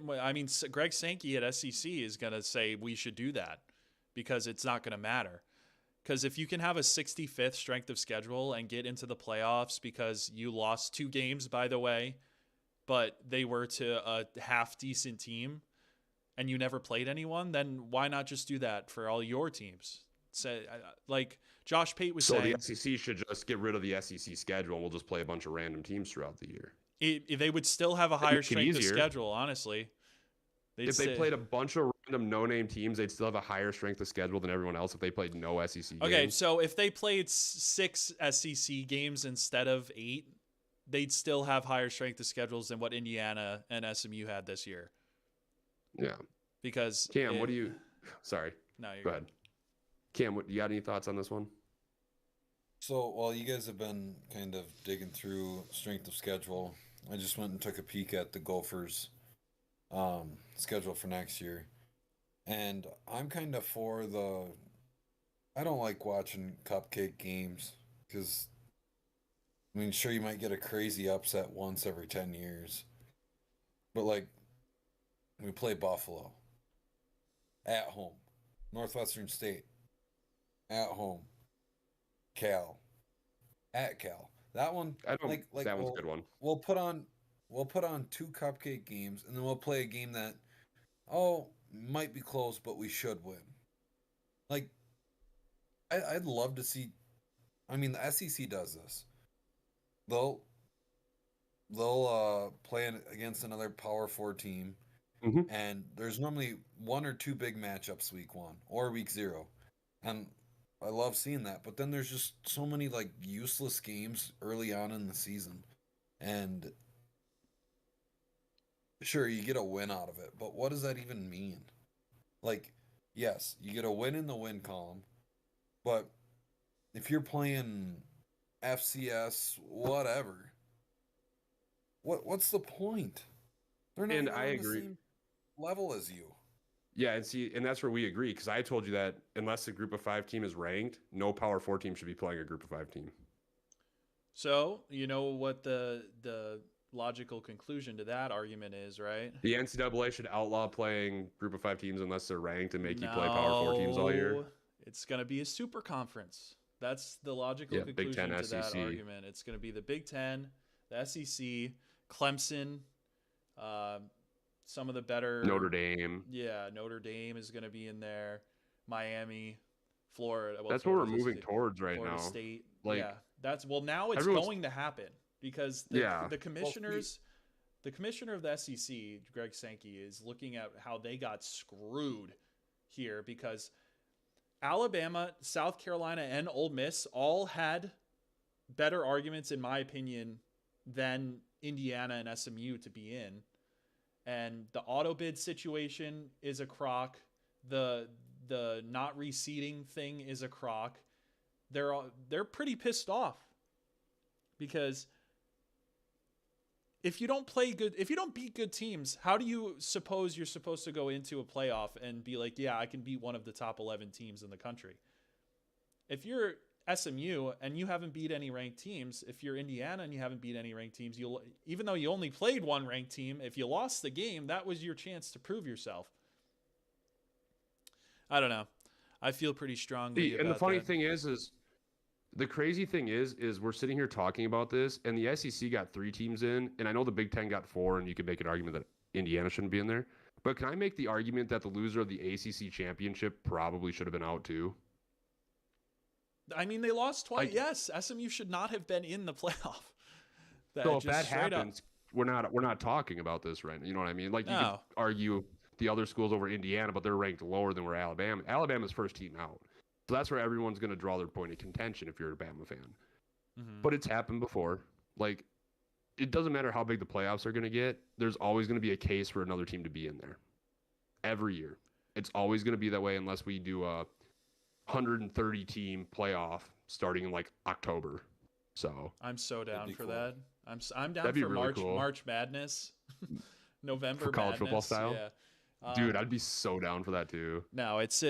Speaker 1: Greg Sankey at SEC is going to say we should do that because it's not going to matter. Because if you can have a 65th strength of schedule and get into the playoffs because you lost 2 games, by the way, but they were to a half decent team and you never played anyone, then why not just do that for all your teams? So, like Josh Pate was saying.
Speaker 2: So the SEC should just get rid of the SEC schedule and we'll just play a bunch of random teams throughout the year.
Speaker 1: They would still have a higher strength of schedule, honestly.
Speaker 2: If they played a bunch of random no-name teams, they'd still have a higher strength of schedule than everyone else if they played no SEC games.
Speaker 1: Okay, so if they played 6 SEC games instead of 8, they'd still have higher strength of schedules than what Indiana and SMU had this year.
Speaker 2: Yeah.
Speaker 1: Because
Speaker 2: Cam, what do you? Sorry.
Speaker 1: No,
Speaker 2: go ahead. Cam, you got any thoughts on this one?
Speaker 3: So while you guys have been kind of digging through strength of schedule, I just went and took a peek at the Gophers' schedule for next year, and I'm kind of for the. I don't like watching cupcake games because, I mean, sure you might get a crazy upset once every 10 years, but like, we play Buffalo at home, Northwestern State at home, Cal at Cal. That one, that one's
Speaker 2: a good one.
Speaker 3: We'll put on 2 cupcake games, and then we'll play a game that, might be close, but we should win. Like, I'd love to see. I mean, the SEC does this. They'll play against another Power 4 team, and there's normally 1 or 2 big matchups week 1 or week 0, and I love seeing that. But then there's just so many like useless games early on in the season, and sure, you get a win out of it, but what does that even mean? Like, yes, you get a win in the win column, but if you're playing FCS, whatever, what's the point? They're not
Speaker 2: I agree.
Speaker 3: The same level as you.
Speaker 2: Yeah, and that's where we agree, because I told you that unless the group of 5 team is ranked, no Power 4 team should be playing a group of 5 team.
Speaker 1: So, you know what the logical conclusion to that argument is, right?
Speaker 2: The NCAA should outlaw playing group of 5 teams unless they're ranked and make you play Power 4 teams all year.
Speaker 1: It's going to be a super conference. That's the logical conclusion
Speaker 2: Big Ten,
Speaker 1: to
Speaker 2: SEC.
Speaker 1: that argument. It's going to be the Big Ten, the SEC, Clemson, some of the better
Speaker 2: Notre Dame.
Speaker 1: Yeah, Notre Dame is going to be in there. Miami, Florida. Well,
Speaker 2: that's what we're moving towards right
Speaker 1: Florida
Speaker 2: now.
Speaker 1: State.
Speaker 2: Like,
Speaker 1: now it's going to happen because the commissioners, the commissioner of the SEC, Greg Sankey, is looking at how they got screwed here because Alabama, South Carolina, and Ole Miss all had better arguments, in my opinion, than Indiana and SMU to be in. And the auto bid situation is a crock. The not reseeding thing is a crock. They're pretty pissed off because if you don't beat good teams, how do you suppose you're supposed to go into a playoff and be like, yeah, I can beat one of the top 11 teams in the country? If you're SMU and you haven't beat any ranked teams, if you're Indiana and you haven't beat any ranked teams, even though you only played one ranked team, if you lost the game, that was your chance to prove yourself. I don't know. I feel pretty strongly about that.
Speaker 2: And the funny thing is the crazy thing is we're sitting here talking about this, and the SEC got 3 teams in, and I know the Big Ten got 4, and you could make an argument that Indiana shouldn't be in there. But can I make the argument that the loser of the ACC championship probably should have been out too?
Speaker 1: I mean, they lost twice. Yes, SMU should not have been in the playoff.
Speaker 2: So if that happens, we're not talking about this right now. You know what I mean? Like, you could argue the other schools over Indiana, but they're ranked lower than we're Alabama. Alabama's first team out. So that's where everyone's going to draw their point of contention if you're a Bama fan. Mm-hmm. But it's happened before. Like, it doesn't matter how big the playoffs are going to get. There's always going to be a case for another team to be in there. Every year. It's always going to be that way unless we do a 130 team playoff starting in like October. So
Speaker 1: I'm so down for
Speaker 3: cool.
Speaker 1: that. I'm down
Speaker 2: That'd be
Speaker 1: for
Speaker 2: really cool.
Speaker 1: March Madness, November
Speaker 2: For college
Speaker 1: Madness.
Speaker 2: football style?
Speaker 1: Yeah.
Speaker 2: Dude, I'd be so down for that too.
Speaker 1: No, it's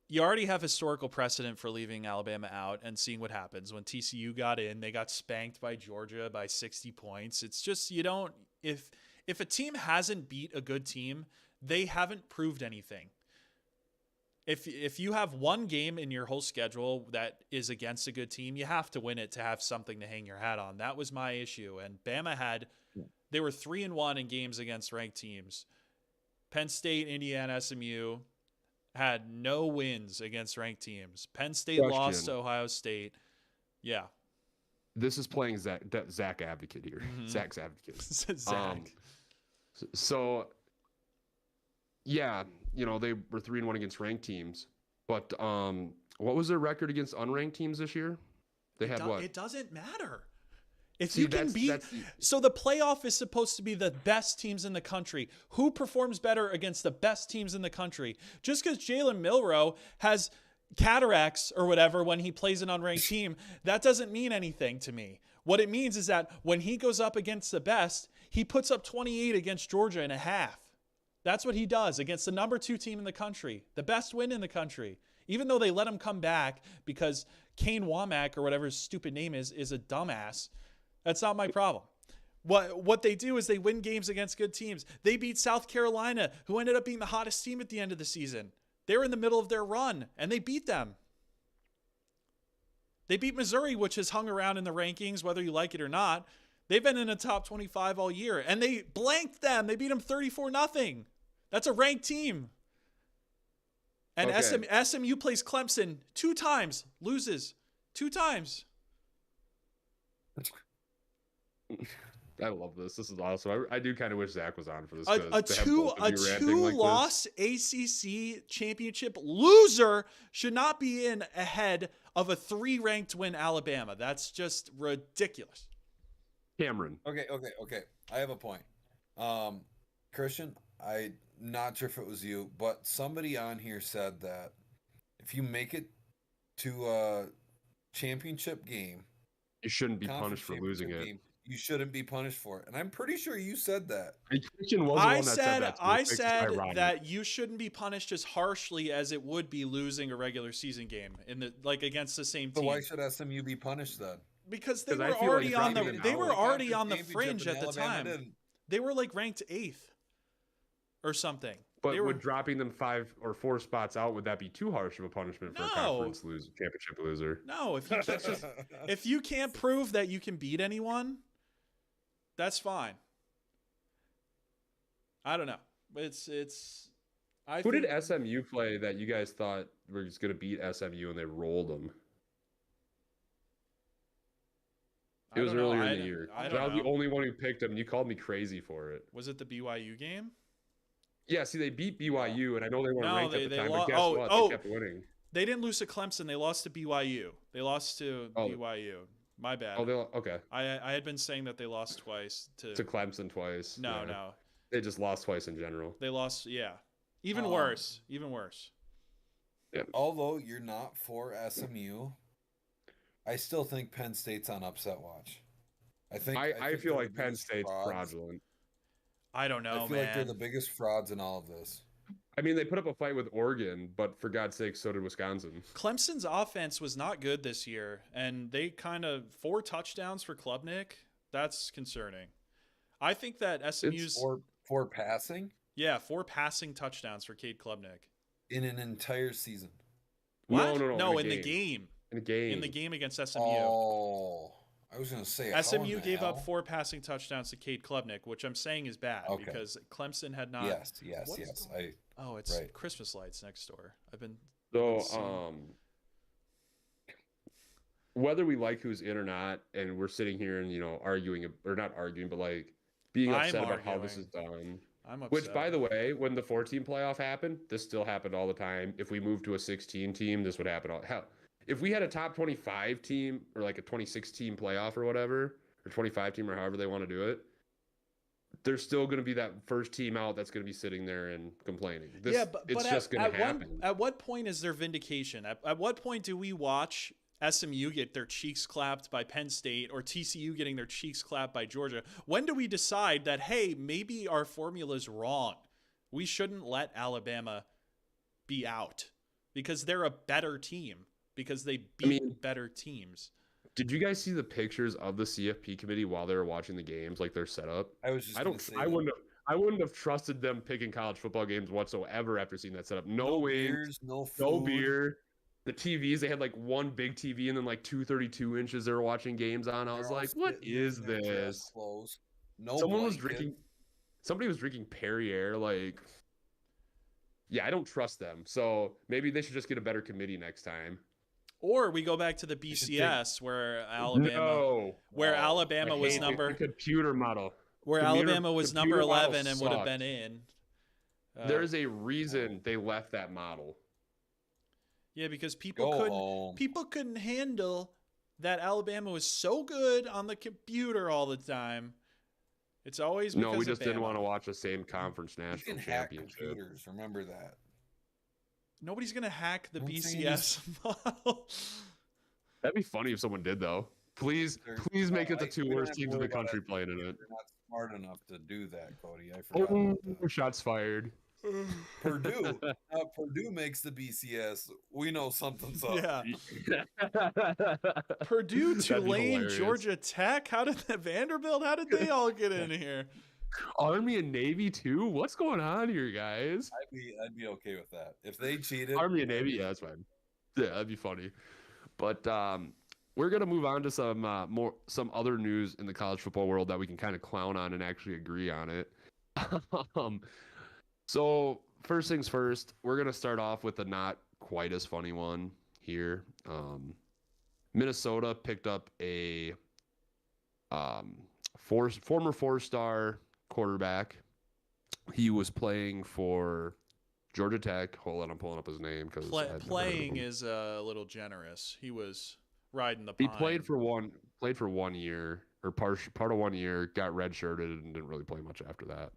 Speaker 1: you already have historical precedent for leaving Alabama out and seeing what happens. When TCU got in, they got spanked by Georgia by 60 points. It's just if a team hasn't beat a good team, they haven't proved anything. If you have one game in your whole schedule that is against a good team, you have to win it to have something to hang your hat on. That was my issue. And Bama they were 3-1 in games against ranked teams. Penn State, Indiana, SMU had no wins against ranked teams. Penn State lost to Ohio State. Yeah.
Speaker 2: This is playing Zach advocate here.
Speaker 1: Mm-hmm.
Speaker 2: Zach's advocate.
Speaker 1: Zach.
Speaker 2: So yeah, they were 3-1 against ranked teams, but what was their record against unranked teams this year? They had what?
Speaker 1: It doesn't matter. If you can beat, so the playoff is supposed to be the best teams in the country. Who performs better against the best teams in the country? Just because Jalen Milroe has cataracts or whatever when he plays an unranked team, that doesn't mean anything to me. What it means is that when he goes up against the best, he puts up 28 against Georgia in a half. That's what he does against the number 2 team in the country, the best win in the country. Even though they let him come back because Kane Womack or whatever his stupid name is a dumbass. That's not my problem. What they do is they win games against good teams. They beat South Carolina, who ended up being the hottest team at the end of the season. They were in the middle of their run, and they beat them. They beat Missouri, which has hung around in the rankings, whether you like it or not. They've been in the top 25 all year, and they blanked them. They beat them 34-0. That's a ranked team. And
Speaker 2: Okay.
Speaker 1: SMU plays Clemson 2 times, loses 2 times.
Speaker 2: I love this. This is awesome. I do kind of wish Zach was on for this.
Speaker 1: A two-loss ACC championship loser should not be in ahead of a 3-ranked win Alabama. That's just ridiculous.
Speaker 2: Cameron.
Speaker 3: Okay. I have a point. Christian, I'm not sure if it was you, but somebody on here said that if you make it to a championship game,
Speaker 2: You shouldn't be punished for losing it.
Speaker 3: You shouldn't be punished for it. And I'm pretty sure you said that.
Speaker 2: Christian was the one that said that.
Speaker 1: I said that you shouldn't be punished as harshly as it would be losing a regular season game against the same team.
Speaker 3: So why should SMU be punished then?
Speaker 1: Because they were already on the fringe at the time. They were ranked 8th or something.
Speaker 2: But would dropping them 5 or 4 spots out, would that be too harsh of a punishment for a conference championship loser?
Speaker 1: No, if you can't prove that you can beat anyone, that's fine. I don't know.
Speaker 2: Who did SMU play that you guys thought was going to beat SMU and they rolled them? It was earlier in the year. I was the only one who picked them, and you called me crazy for it.
Speaker 1: Was it the BYU game?
Speaker 2: Yeah, see, they beat BYU, and I know they weren't ranked at the time, but guess what? They kept winning.
Speaker 1: They didn't lose to Clemson. They lost to BYU. They lost to BYU. My bad.
Speaker 2: Oh, okay.
Speaker 1: I had been saying that they lost twice to
Speaker 2: Clemson twice.
Speaker 1: No.
Speaker 2: They just lost twice in general.
Speaker 1: They lost, Even worse.
Speaker 2: Yeah.
Speaker 3: Although you're not for SMU, I still think Penn State's on upset watch.
Speaker 2: I feel like Penn State's fraudulent.
Speaker 1: I don't know,
Speaker 3: I feel like they're the biggest frauds in all of this.
Speaker 2: I mean, they put up a fight with Oregon, but for God's sake, so did Wisconsin.
Speaker 1: Clemson's offense was not good this year, and they 4 touchdowns for Klubnik. That's concerning. I think that SMU's...
Speaker 3: Four passing?
Speaker 1: Yeah, 4 passing touchdowns for Cade Klubnik.
Speaker 3: In an entire season.
Speaker 1: What?
Speaker 2: No,
Speaker 1: in the game.
Speaker 2: In the game.
Speaker 1: In the game against SMU.
Speaker 3: Oh, I was going to say
Speaker 1: SMU gave up 4 passing touchdowns to Cade Klubnik, which I'm saying is bad because Clemson had not.
Speaker 3: Yes.
Speaker 1: It's right. Christmas lights next door.
Speaker 2: Whether we like who's in or not, and we're sitting here and arguing or not arguing, but being upset about how this is done.
Speaker 1: I'm upset.
Speaker 2: Which, by the way, when the 4-team playoff happened, this still happened all the time. If we moved to a 16 team, this would happen hell. If we had a top 25 team or a 26 team playoff or whatever, or 25 team or however they want to do it, there's still going to be that first team out that's going to be sitting there and complaining. It's just going to happen.
Speaker 1: At what point is there vindication? At what point do we watch SMU get their cheeks clapped by Penn State or TCU getting their cheeks clapped by Georgia? When do we decide that, hey, maybe our formula's wrong? We shouldn't let Alabama be out because they're a better team, because they beat better teams.
Speaker 2: Did you guys see the pictures of the CFP committee while they were watching the games, like their setup? I wouldn't have trusted them picking college football games whatsoever after seeing that setup. No wings,
Speaker 3: beers, no food.
Speaker 2: No beer. The TVs, they had like one big TV and then like 232 inches they were watching games on. I was like, what is this?
Speaker 3: No
Speaker 2: Somebody was drinking Perrier. Like, yeah, I don't trust them. So maybe they should just get a better committee next time.
Speaker 1: Or we go back to the BCS where Alabama was number
Speaker 2: the computer model.
Speaker 1: Where Alabama was number 11 and would have been in.
Speaker 2: There's a reason they left that model.
Speaker 1: Yeah, because people couldn't handle that Alabama was so good on the computer all the time. It's always because
Speaker 2: we just
Speaker 1: of
Speaker 2: didn't
Speaker 1: Bama.
Speaker 2: want to watch the same conference national championship.
Speaker 3: Computers, remember that.
Speaker 1: Nobody's gonna hack the BCS model.
Speaker 2: That'd be funny if someone did, though. Please make it the two worst teams in the country playing in it.
Speaker 3: They're not smart enough to do that, Cody. I forgot about that.
Speaker 2: Shots fired.
Speaker 3: Purdue. Purdue makes the BCS. We know something's up.
Speaker 1: Yeah. Purdue, Tulane, Georgia Tech. Vanderbilt? How did they all get in here?
Speaker 2: Army and Navy too? What's going on here, guys?
Speaker 3: I'd be okay with that. If they cheated.
Speaker 2: Army and Navy, yeah, that's fine. Yeah, that'd be funny. But we're gonna move on to some other news in the college football world that we can kind of clown on and actually agree on it. So first things first, we're going to start off with a not quite as funny one here. Minnesota picked up a former four-star quarterback. He was playing for Georgia Tech. Hold on, I'm pulling up his name.
Speaker 1: Playing is a little generous. He was riding the pine.
Speaker 2: He played for 1 year, or part of 1 year, got redshirted and didn't really play much after that.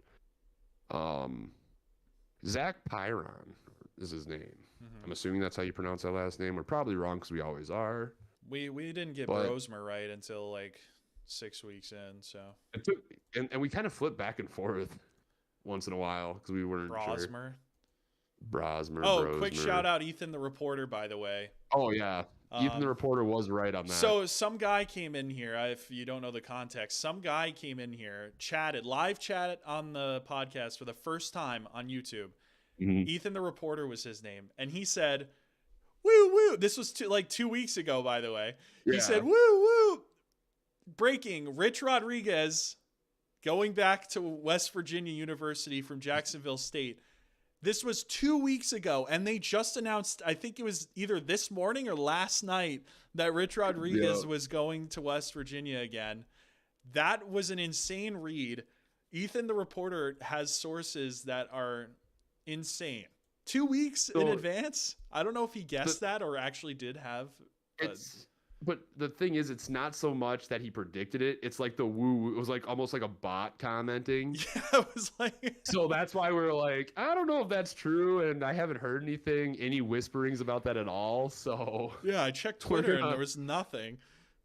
Speaker 2: Zach Pyron is his name. Mm-hmm. I'm assuming that's how you pronounce that last name. We're probably wrong because we always are.
Speaker 1: We didn't get Brosmer right until like 6 weeks in. So
Speaker 2: and we kind of flipped back and forth once in a while because we weren't sure. Brosmer.
Speaker 1: Oh, Brosmer. Quick shout out Ethan the reporter, by the way.
Speaker 2: Oh yeah, Ethan the reporter was right on that.
Speaker 1: So some guy came in here. If you don't know the context, some guy came in here, live chatted on the podcast for the first time on YouTube. Mm-hmm. Ethan the reporter was his name, and he said, "Woo woo." This was 2 weeks ago, by the way. He said, "Woo woo." Breaking: Rich Rodriguez going back to West Virginia University from Jacksonville State. This was 2 weeks ago, and they just announced, I think it was either this morning or last night, that Rich Rodriguez was going to West Virginia again. That was an insane read. Ethan, the reporter, has sources that are insane. 2 weeks in advance? I don't know if he guessed that or actually did have...
Speaker 2: But the thing is, it's not so much that he predicted it. It's like the woo. It was like almost like a bot commenting.
Speaker 1: Yeah, it was like.
Speaker 2: So that's why we're like, I don't know if that's true, and I haven't heard any whisperings about that at all. So
Speaker 1: yeah, I checked Twitter and there was nothing.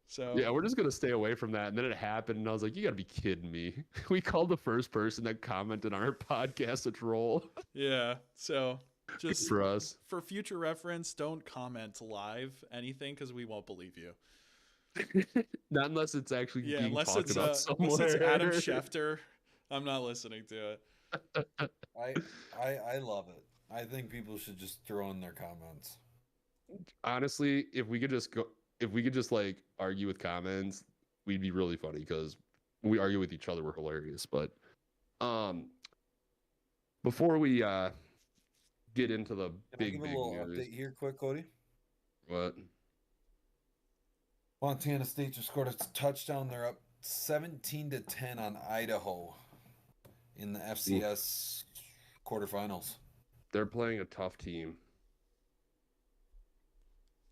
Speaker 1: So
Speaker 2: yeah, we're just gonna stay away from that. And then it happened, and I was like, you gotta be kidding me. We called the first person that commented on our podcast a troll.
Speaker 1: Yeah. So. Just
Speaker 2: for us,
Speaker 1: for future reference, don't comment live anything because we won't believe you.
Speaker 2: Not unless it's actually being talked about somewhere.
Speaker 1: Unless it's Adam Schefter, I'm not listening to it.
Speaker 3: I love it. I think people should just throw in their comments.
Speaker 2: Honestly, if we could just like argue with comments, we'd be really funny because we argue with each other. We're hilarious. But before we get into the big news.
Speaker 3: Update here, quick, Cody.
Speaker 2: What?
Speaker 3: Montana State just scored a touchdown. They're up 17-10 on Idaho in the FCS quarterfinals.
Speaker 2: They're playing a tough team.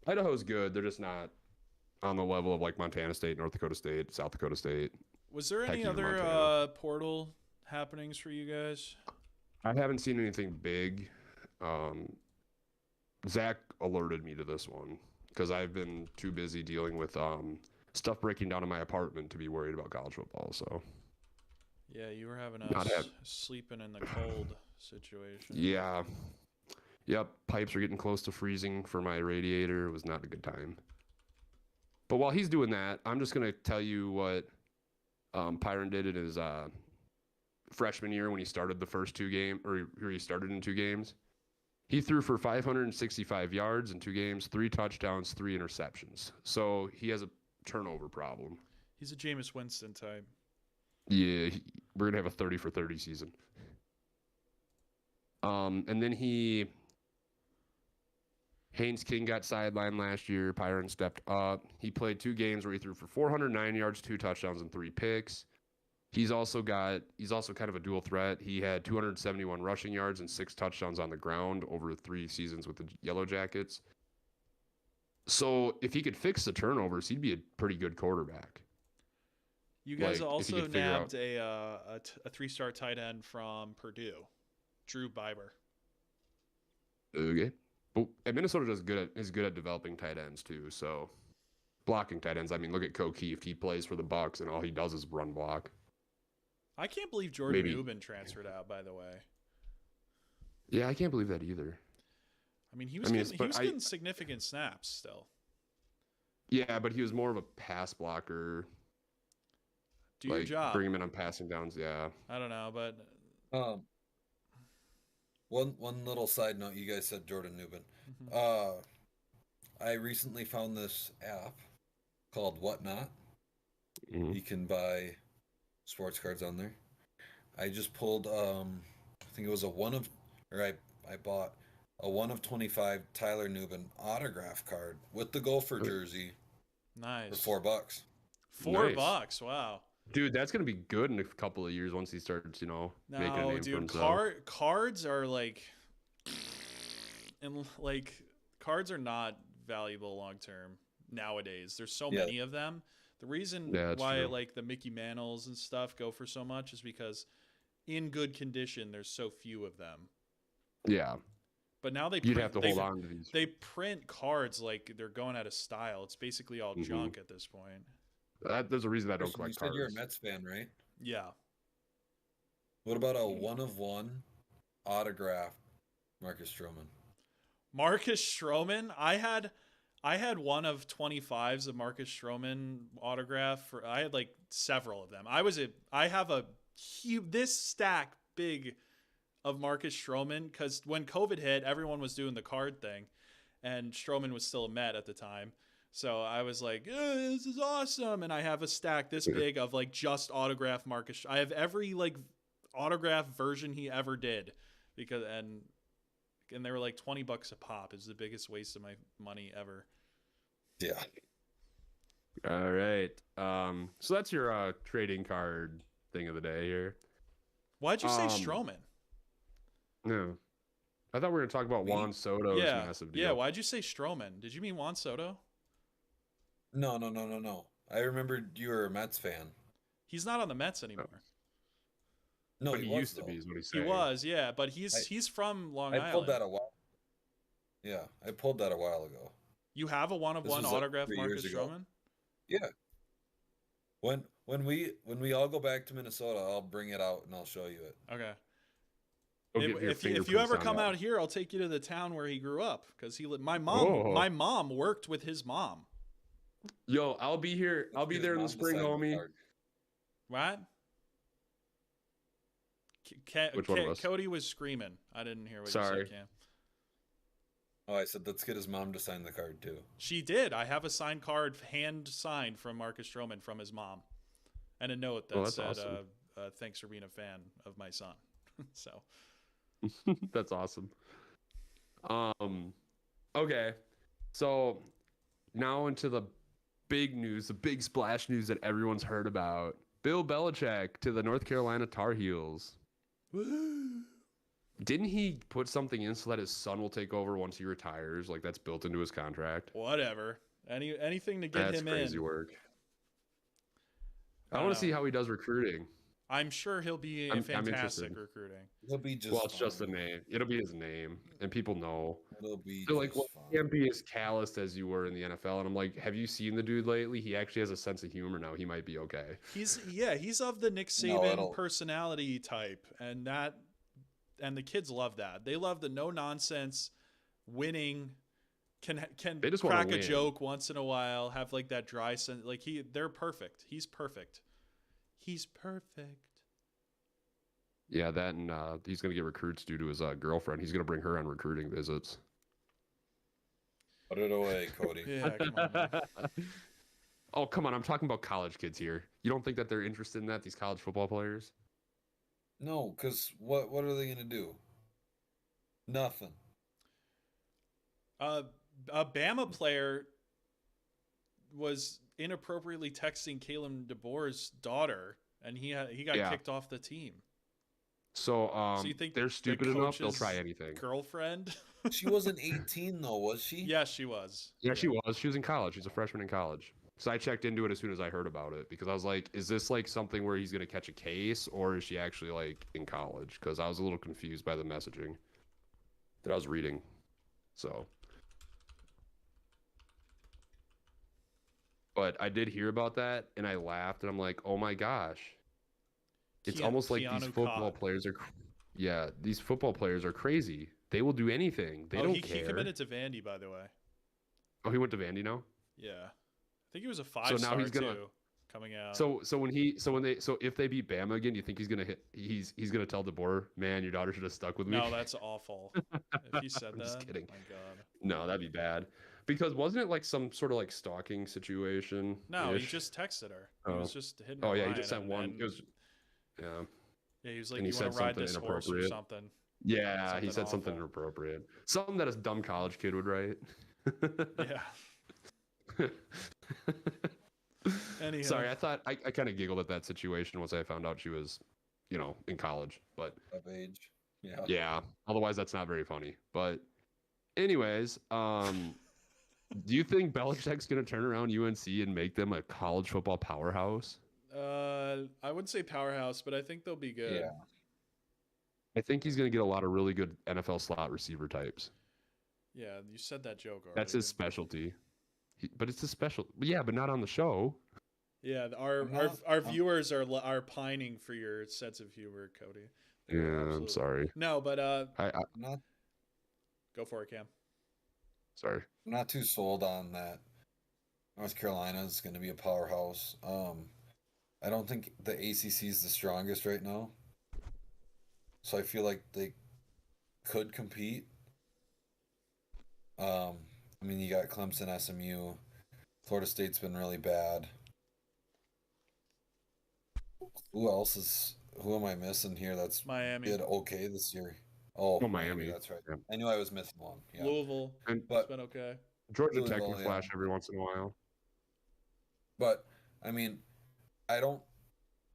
Speaker 2: Idaho's good. They're just not on the level of like Montana State, North Dakota State, South Dakota State.
Speaker 1: Was there any other portal happenings for you guys?
Speaker 2: I haven't seen anything big. Zach alerted me to this one. because I've been too busy dealing with stuff breaking down in my apartment to be worried about college football. So
Speaker 1: Yeah, you were having
Speaker 2: Not
Speaker 1: a
Speaker 2: have-
Speaker 1: sleeping in the cold situation.
Speaker 2: yeah, yep, pipes are getting close to freezing for my radiator. It was not a good time. But while he's doing that, I'm just gonna tell you what Pyron did in his freshman year when he started the first 2 games, or he started in 2 games. He threw for 565 yards in 2 games, 3 touchdowns, 3 interceptions. So he has a turnover problem.
Speaker 1: He's a Jameis Winston type.
Speaker 2: Yeah, we're gonna have a 30 for 30 season. And then Haynes King got sidelined last year. Pyron stepped up. He played 2 games where he threw for 409 yards, 2 touchdowns, and 3 picks. He's also kind of a dual threat. He had 271 rushing yards and 6 touchdowns on the ground over 3 seasons with the Yellow Jackets. So if he could fix the turnovers, he'd be a pretty good quarterback.
Speaker 1: You guys
Speaker 2: Like, if you
Speaker 1: also
Speaker 2: could figure
Speaker 1: nabbed a 3-star tight end from Purdue, Drew Biber.
Speaker 2: Okay. But Minnesota is good at developing tight ends too. So blocking tight ends. I mean, look at O'Keefe. He plays for the Bucks, and all he does is run block.
Speaker 1: I can't believe Jordan
Speaker 2: Maybe.
Speaker 1: Newman transferred out, by the way.
Speaker 2: Yeah, I can't believe that either.
Speaker 1: I mean, he was getting significant snaps still.
Speaker 2: Yeah, but he was more of a pass blocker.
Speaker 1: Do your job.
Speaker 2: Bring him in on passing downs. Yeah.
Speaker 1: I don't know, but
Speaker 3: one little side note, you guys said Jordan Newman. I recently found this app called Whatnot.
Speaker 2: Mhm.
Speaker 3: You can buy sports cards on there. I just pulled I think it was I bought a 1 of 25 Tyler Newman autograph card with the Gopher jersey
Speaker 1: nice.
Speaker 3: for $4.
Speaker 1: $4, wow.
Speaker 2: Dude, that's gonna be good in a couple of years once he starts, making a
Speaker 1: No,
Speaker 2: name for
Speaker 1: dude,
Speaker 2: himself.
Speaker 1: cards are cards are not valuable long term nowadays. There's so many of them. The reason why
Speaker 2: true.
Speaker 1: the Mickey Mantles and stuff go for so much is because in good condition there's so few of them.
Speaker 2: Yeah.
Speaker 1: But now
Speaker 2: You'd have to hold on to these.
Speaker 1: They print cards like they're going out of style. It's basically all junk at this point.
Speaker 2: There's a reason I don't
Speaker 3: Christian,
Speaker 2: collect
Speaker 3: you said
Speaker 2: cards.
Speaker 3: you're a Mets fan, right?
Speaker 1: Yeah.
Speaker 3: What about a 1 of 1 autograph Marcus Stroman?
Speaker 1: Marcus Stroman, I had 1 of 25s of Marcus Stroman autograph. I had several of them. I have this stack big of Marcus Stroman because when COVID hit, everyone was doing the card thing, and Stroman was still a Met at the time. So I was like, this is awesome, and I have a stack this big of just autograph Marcus. I have every autograph version he ever did because and they were $20 a pop. Is the biggest waste of my money ever.
Speaker 3: Yeah.
Speaker 2: All right. So that's your trading card thing of the day here.
Speaker 1: Why'd you say Stroman?
Speaker 2: No. I thought we were going to talk about Juan Soto's massive deal.
Speaker 1: Yeah, why'd you say Stroman? Did you mean Juan Soto?
Speaker 3: No. I remembered you were a Mets fan.
Speaker 1: He's not on the Mets anymore.
Speaker 3: No,
Speaker 2: but he
Speaker 3: was,
Speaker 2: used to
Speaker 3: though.
Speaker 2: be is what he's
Speaker 1: He
Speaker 2: saying.
Speaker 1: was, yeah, but he's from Long Island.
Speaker 3: I pulled that a while. Yeah, I pulled that a while ago.
Speaker 1: You have a 1 of 1 autograph
Speaker 3: 3
Speaker 1: Marcus
Speaker 3: years ago.
Speaker 1: Stroman?
Speaker 3: Yeah. When we all go back to Minnesota, I'll bring it out and I'll show you it.
Speaker 1: Okay.
Speaker 2: Go get your
Speaker 1: If you
Speaker 2: fingerprints
Speaker 1: ever
Speaker 2: on
Speaker 1: come
Speaker 2: that.
Speaker 1: out here, I'll take you to the town where he grew up because my mom worked with his mom.
Speaker 2: Yo, I'll be here. I'll be
Speaker 3: His
Speaker 2: there in the
Speaker 3: mom
Speaker 2: spring,
Speaker 3: decided to
Speaker 2: homie.
Speaker 3: card.
Speaker 1: What?
Speaker 2: Which one of us?
Speaker 1: Cody was screaming. I didn't hear what
Speaker 2: Sorry.
Speaker 1: you said, Cam.
Speaker 3: Oh, I said let's get his mom to sign the card too.
Speaker 1: She did. I have a signed card, hand signed from Marcus Stroman from his mom, and a note that
Speaker 2: that's
Speaker 1: said,
Speaker 2: awesome.
Speaker 1: "Thanks for being a fan of my son." So
Speaker 2: That's awesome. Okay. So now into the big news, the big splash news that everyone's heard about. Bill Belichick to the North Carolina Tar Heels.
Speaker 1: woo.
Speaker 2: Didn't he put something in so that his son will take over once he retires? Like that's built into his contract.
Speaker 1: Whatever. Anything to get
Speaker 2: That's
Speaker 1: him
Speaker 2: crazy
Speaker 1: in.
Speaker 2: work. I want to see how he does recruiting.
Speaker 1: I'm sure he'll be
Speaker 2: I'm
Speaker 1: fantastic
Speaker 2: interested.
Speaker 1: recruiting.
Speaker 3: It'll be just
Speaker 2: Well, it's just a
Speaker 3: fine.
Speaker 2: name. It'll be his name, and people know.
Speaker 3: It'll be
Speaker 2: They're like,
Speaker 3: just
Speaker 2: well,
Speaker 3: fine.
Speaker 2: you can't be as calloused as you were in the NFL. And I'm like, have you seen the dude lately? He actually has a sense of humor now. He might be okay.
Speaker 1: He's of the Nick
Speaker 3: No,
Speaker 1: Saban
Speaker 3: it'll-
Speaker 1: personality type, and the kids love that. They love the no nonsense, winning, can
Speaker 2: They just wanna
Speaker 1: crack a
Speaker 2: win.
Speaker 1: joke once in a while, have like that dry sense. Like they're perfect. He's perfect. He's perfect.
Speaker 2: Yeah, that and he's going to get recruits due to his girlfriend. He's going to bring her on recruiting visits.
Speaker 3: Put it away, Cody.
Speaker 1: Yeah, come on. Man.
Speaker 2: Oh, come on. I'm talking about college kids here. You don't think that they're interested in that, these college football players?
Speaker 3: No, because what are they gonna do? Nothing.
Speaker 1: A Bama player was inappropriately texting Kalen DeBoer's daughter, and he got
Speaker 2: Yeah.
Speaker 1: kicked off the team.
Speaker 2: So,
Speaker 1: So you think
Speaker 2: they're
Speaker 1: the
Speaker 2: stupid enough, they'll
Speaker 1: coach's
Speaker 2: try anything.
Speaker 1: Girlfriend?
Speaker 3: She wasn't 18 though, was she?
Speaker 1: Yes, she was.
Speaker 2: Yeah, she was. She was in college. She's a freshman in college. So I checked into it as soon as I heard about it because I was like, is this like something where he's going to catch a case or is she actually like in college? Because I was a little confused by the messaging that I was reading. So. But I did hear about that and I laughed and I'm like, oh my gosh. It's almost like these
Speaker 1: Keanu
Speaker 2: football
Speaker 1: Cobb.
Speaker 2: players are, yeah, these football players are crazy. They will do anything. They don't
Speaker 1: he
Speaker 2: care.
Speaker 1: He committed to Vandy, by the way.
Speaker 2: Oh, he went to Vandy now?
Speaker 1: Yeah, I think he was a 5-star
Speaker 2: he's gonna-
Speaker 1: too, coming out.
Speaker 2: So if they beat Bama again, do you think he's gonna tell DeBoer, man, your daughter should have stuck with me?
Speaker 1: No, that's awful. If he said
Speaker 2: I'm
Speaker 1: that,
Speaker 2: just kidding.
Speaker 1: my God.
Speaker 2: No, that'd be bad. Because wasn't it like some sort of like stalking situation?
Speaker 1: No, he just texted her. He was just hitting.
Speaker 2: Oh
Speaker 1: her
Speaker 2: yeah, he
Speaker 1: line
Speaker 2: just sent
Speaker 1: and-
Speaker 2: one.
Speaker 1: and-
Speaker 2: It was, yeah,
Speaker 1: Yeah, he was like,
Speaker 2: and he
Speaker 1: "You want
Speaker 2: said
Speaker 1: to ride
Speaker 2: something
Speaker 1: this horse or
Speaker 2: inappropriate.
Speaker 1: something?"
Speaker 2: Yeah, he
Speaker 1: Something
Speaker 2: said something
Speaker 1: awful.
Speaker 2: inappropriate. Something that a dumb college kid would write.
Speaker 1: Yeah. Anyhow,
Speaker 2: Sorry, I thought I kind of giggled at that situation once I found out she was, in college. But
Speaker 3: Of age. Yeah.
Speaker 2: yeah, otherwise that's not very funny. But anyways, do you think Belichick's gonna turn around UNC and make them a college football powerhouse?
Speaker 1: I wouldn't say powerhouse, but I think they'll be good.
Speaker 3: Yeah.
Speaker 2: I think he's gonna get a lot of really good NFL slot receiver types.
Speaker 1: Yeah, you said that joke already.
Speaker 2: That's his specialty. But it's a special. Yeah, but not on the show.
Speaker 1: Yeah, our viewers are pining for your sense of humor, Cody.
Speaker 2: Yeah, I'm
Speaker 1: Absolutely.
Speaker 2: sorry.
Speaker 1: No, but
Speaker 2: I
Speaker 3: Not
Speaker 1: go for it, Cam.
Speaker 2: sorry.
Speaker 3: I'm not too sold on that. North Carolina is going to be a powerhouse. I don't think the ACC is the strongest right now, so I feel like they could compete. I mean, you got Clemson, SMU, Florida State's been really bad. Who am I missing here? That's
Speaker 1: Miami,
Speaker 3: did okay this year. Oh,
Speaker 2: Miami.
Speaker 3: That's right.
Speaker 2: Yeah.
Speaker 3: I knew I was missing one. Yeah.
Speaker 1: Louisville.
Speaker 2: And
Speaker 1: It's
Speaker 3: But
Speaker 1: been okay.
Speaker 2: Georgia Tech
Speaker 3: Louisville,
Speaker 2: can
Speaker 3: yeah.
Speaker 2: flash every once in a while.
Speaker 3: But I mean, I don't.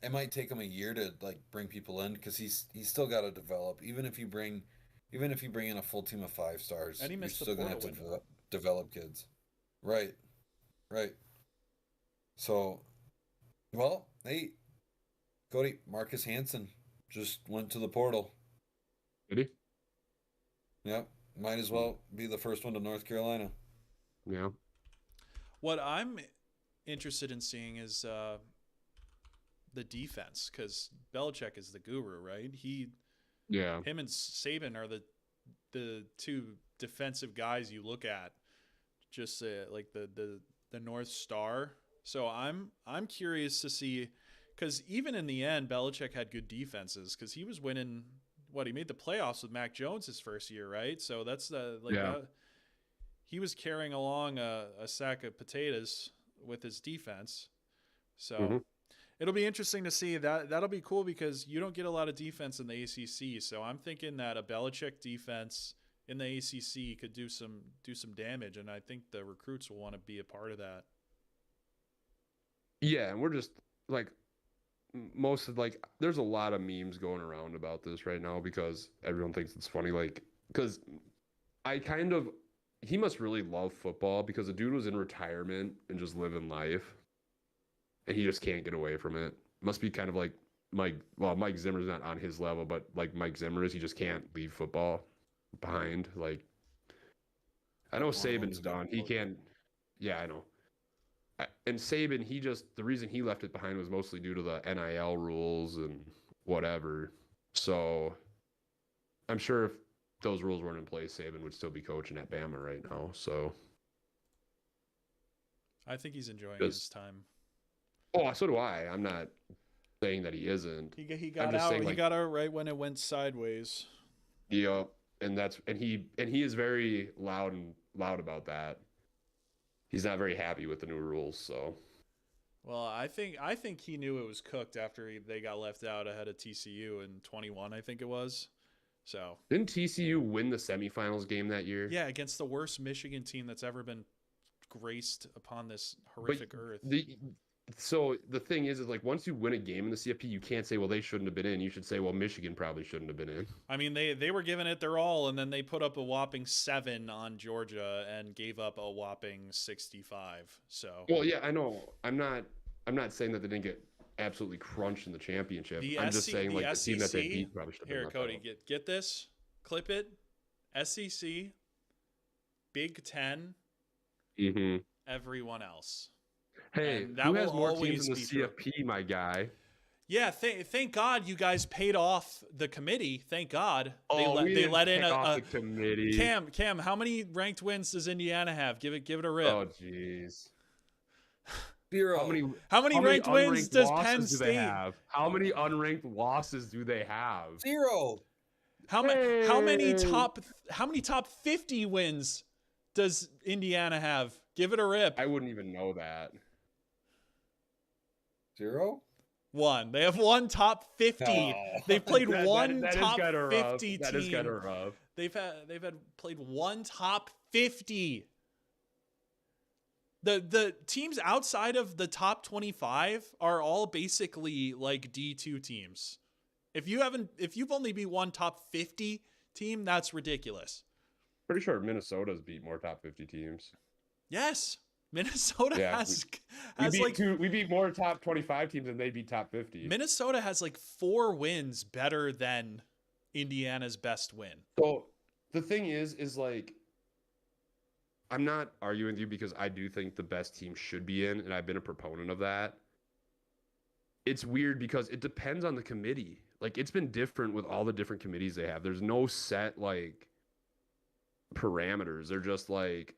Speaker 3: It might take him a year to like bring people in because he's still got to develop. Even if you bring in a full team of 5 stars,
Speaker 1: And he
Speaker 3: you're
Speaker 1: missed the
Speaker 3: still gonna have to
Speaker 1: portal
Speaker 3: develop kids. Right. So, well, hey, Cody, Marcus Hansen just went to the portal.
Speaker 2: Did he?
Speaker 3: Yep, might as well be the first one to North Carolina.
Speaker 2: Yeah.
Speaker 1: What I'm interested in seeing is the defense, because Belichick is the guru, right?
Speaker 2: Yeah.
Speaker 1: Him and Saban are the two defensive guys you look at, just like the North Star. So I'm curious to see, because even in the end, Belichick had good defenses because he was winning. He made the playoffs with Mac Jones his first year, right? So that's he was carrying along a sack of potatoes with his defense. So it'll be interesting to see that. That'll be cool because you don't get a lot of defense in the ACC. So I'm thinking that a Belichick defense in the ACC could do some damage, and I think the recruits will want to be a part of that.
Speaker 2: Yeah, and we're just like there's a lot of memes going around about this right now because everyone thinks it's funny. Like, because he must really love football because the dude was in retirement and just living life, and he just can't get away from it. Must be kind of like Mike Zimmer's not on his level, but like Mike Zimmer is, he just can't leave football behind. Like, I know Saban's done. He can't. Yeah, I know. And Saban, the reason he left it behind was mostly due to the NIL rules and whatever. So I'm sure if those rules weren't in place, Saban would still be coaching at Bama right now. So
Speaker 1: I think he's enjoying his time.
Speaker 2: Oh, so do I. I'm not saying that he isn't.
Speaker 1: He got out. He got out right when it went sideways.
Speaker 2: Yeah, and he is very loud about that. He's not very happy with the new rules. So,
Speaker 1: well, I think he knew it was cooked after they got left out ahead of TCU in 21. I think it was. So
Speaker 2: didn't TCU win the semifinals game that year?
Speaker 1: Yeah, against the worst Michigan team that's ever been graced upon this horrific earth.
Speaker 2: So the thing is like once you win a game in the CFP, you can't say, well, they shouldn't have been in. You should say, well, Michigan probably shouldn't have been in.
Speaker 1: I mean, they were giving it their all, and then they put up a whopping 7 on Georgia and gave up a whopping 65. So
Speaker 2: well, yeah, I know. I'm not saying that they didn't get absolutely crunched in the championship. I'm just saying like the team that they beat probably should have been.
Speaker 1: Here, Cody, get this, clip it. SEC, Big Ten, everyone else.
Speaker 2: Hey, who has more teams in the CFP, my guy?
Speaker 1: Yeah, thank God you guys paid off the committee. Thank God
Speaker 2: they let in a committee.
Speaker 1: Cam, how many ranked wins does Indiana have? Give it a rip.
Speaker 2: Oh, jeez.
Speaker 3: 0.
Speaker 1: How many ranked wins does Penn State
Speaker 2: have? How many unranked losses do they have?
Speaker 3: 0.
Speaker 1: How many top 50 wins does Indiana have? Give it a rip.
Speaker 2: I wouldn't even know that.
Speaker 3: 0?
Speaker 1: 1. They have one top 50.
Speaker 3: Oh.
Speaker 1: They've played one
Speaker 2: that
Speaker 1: top
Speaker 2: is
Speaker 1: 50
Speaker 2: rough.
Speaker 1: team.
Speaker 2: That is kind of rough.
Speaker 1: They've played one top 50. The teams outside of the top 25 are all basically like D2 teams. If you've only beat one top 50 team, that's ridiculous.
Speaker 2: Pretty sure Minnesota's beat more top 50 teams.
Speaker 1: Yes. Minnesota
Speaker 2: we beat more top 25 teams than they beat top 50.
Speaker 1: Minnesota has like 4 wins better than Indiana's best win.
Speaker 2: So the thing is like, I'm not arguing with you because I do think the best team should be in, and I've been a proponent of that. It's weird because it depends on the committee. Like it's been different with all the different committees they have. There's no set like parameters. They're just like,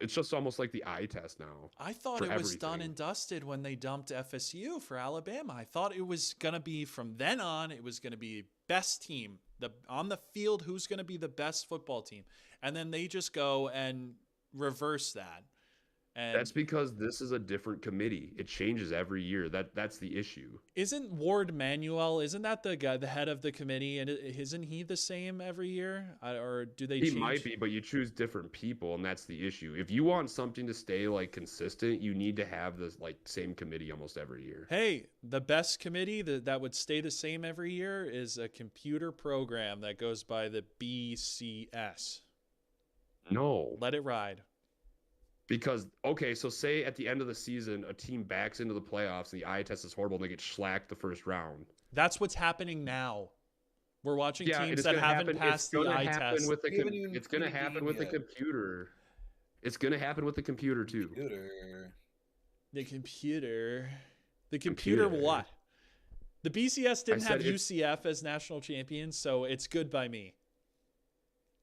Speaker 2: it's just almost like the eye test now.
Speaker 1: I thought it was done and dusted when they dumped FSU for Alabama. I thought it was going to be from then on, it was going to be best team, on the field, who's going to be the best football team. And then they just go and reverse that. And
Speaker 2: that's because this is a different committee. It changes every year. That's the issue.
Speaker 1: Isn't Ward Manuel, isn't that the guy, the head of the committee, and isn't he the same every year? Or do they change?
Speaker 2: He might be, but you choose different people, and that's the issue. If you want something to stay like consistent, you need to have this like same committee almost every year.
Speaker 1: Hey, the best committee that would stay the same every year is a computer program that goes by the BCS.
Speaker 2: No.
Speaker 1: Let it ride.
Speaker 2: Because, okay, so say at the end of the season, a team backs into the playoffs and the eye test is horrible and they get shellacked the first round.
Speaker 1: That's what's happening now. We're watching teams that haven't passed the eye test.
Speaker 2: It's going to happen with the computer. It's going to happen with the computer, too.
Speaker 1: The computer what? The BCS didn't have UCF as national champions, so it's good by me.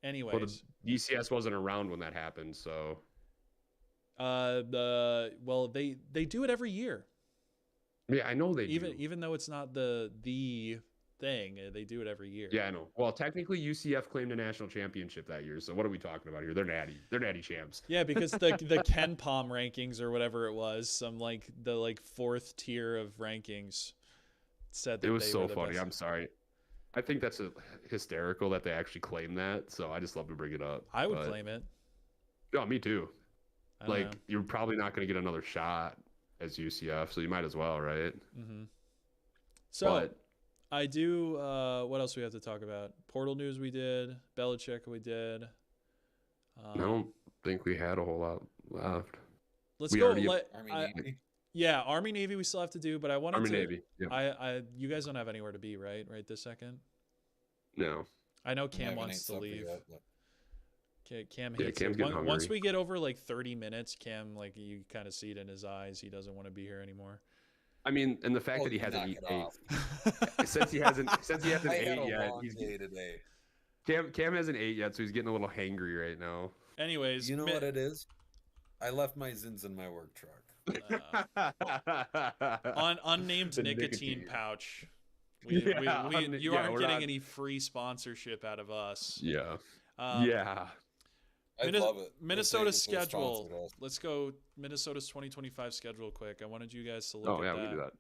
Speaker 1: Anyways.
Speaker 2: Well, the BCS wasn't around when that happened, so...
Speaker 1: they do it every year.
Speaker 2: Yeah, I know they do.
Speaker 1: Even though it's not the thing, they do it every year.
Speaker 2: Yeah, I know. Well, technically UCF claimed a national championship that year, so what are we talking about here? They're natty champs.
Speaker 1: Yeah, because the Ken Palm rankings or whatever it was, some like the 4th tier of rankings said that
Speaker 2: it was so funny.
Speaker 1: Best.
Speaker 2: I'm sorry. I think that's hysterical that they actually claim that, so I just love to bring it up.
Speaker 1: I would claim it.
Speaker 2: Oh, me too. Like, you're probably not going to get another shot as UCF, so you might as well, right?
Speaker 1: Mm-hmm. So, I do, what else we have to talk about? Portal news we did. Belichick we did.
Speaker 2: I don't think we had a whole lot left.
Speaker 1: Let's go. Yeah, Army Navy we still have to do, but I wanted
Speaker 2: Army
Speaker 1: to.
Speaker 2: Navy. Yeah.
Speaker 1: You guys don't have anywhere to be, right? Right this second.
Speaker 2: No.
Speaker 1: I know
Speaker 3: I
Speaker 1: Cam
Speaker 3: haven't
Speaker 1: wants
Speaker 3: ate
Speaker 1: to
Speaker 3: supper
Speaker 1: leave.
Speaker 3: yet, but-
Speaker 1: Cam
Speaker 2: Yeah,
Speaker 1: hates
Speaker 2: Cam's
Speaker 1: it.
Speaker 2: getting
Speaker 1: Once
Speaker 2: hungry.
Speaker 1: we get over like 30 minutes, Cam, like you kind of see it in his eyes. He doesn't want to be here anymore.
Speaker 2: I mean, and the fact that he
Speaker 3: knock
Speaker 2: hasn't
Speaker 3: it
Speaker 2: eaten
Speaker 3: off.
Speaker 2: since he hasn't
Speaker 3: I had
Speaker 2: ate
Speaker 3: a
Speaker 2: yet.
Speaker 3: long day today.
Speaker 2: Cam hasn't ate yet, so he's getting a little hangry right now.
Speaker 1: Anyways,
Speaker 3: You know what it is? I left my Zins in my work truck.
Speaker 1: unnamed
Speaker 2: The
Speaker 1: nicotine
Speaker 2: nicotine.
Speaker 1: pouch.
Speaker 2: Yeah,
Speaker 1: You
Speaker 2: yeah,
Speaker 1: aren't
Speaker 2: we're
Speaker 1: getting
Speaker 2: not-
Speaker 1: any free sponsorship out of us.
Speaker 2: Yeah.
Speaker 1: Um,
Speaker 2: Yeah.
Speaker 3: I love it.
Speaker 1: Minnesota's
Speaker 3: This ain't
Speaker 1: schedule.
Speaker 3: sponsored us.
Speaker 1: Let's go Minnesota's 2025 schedule quick. I wanted you guys to look
Speaker 2: Oh
Speaker 1: at
Speaker 2: yeah,
Speaker 1: that.
Speaker 2: we can do that.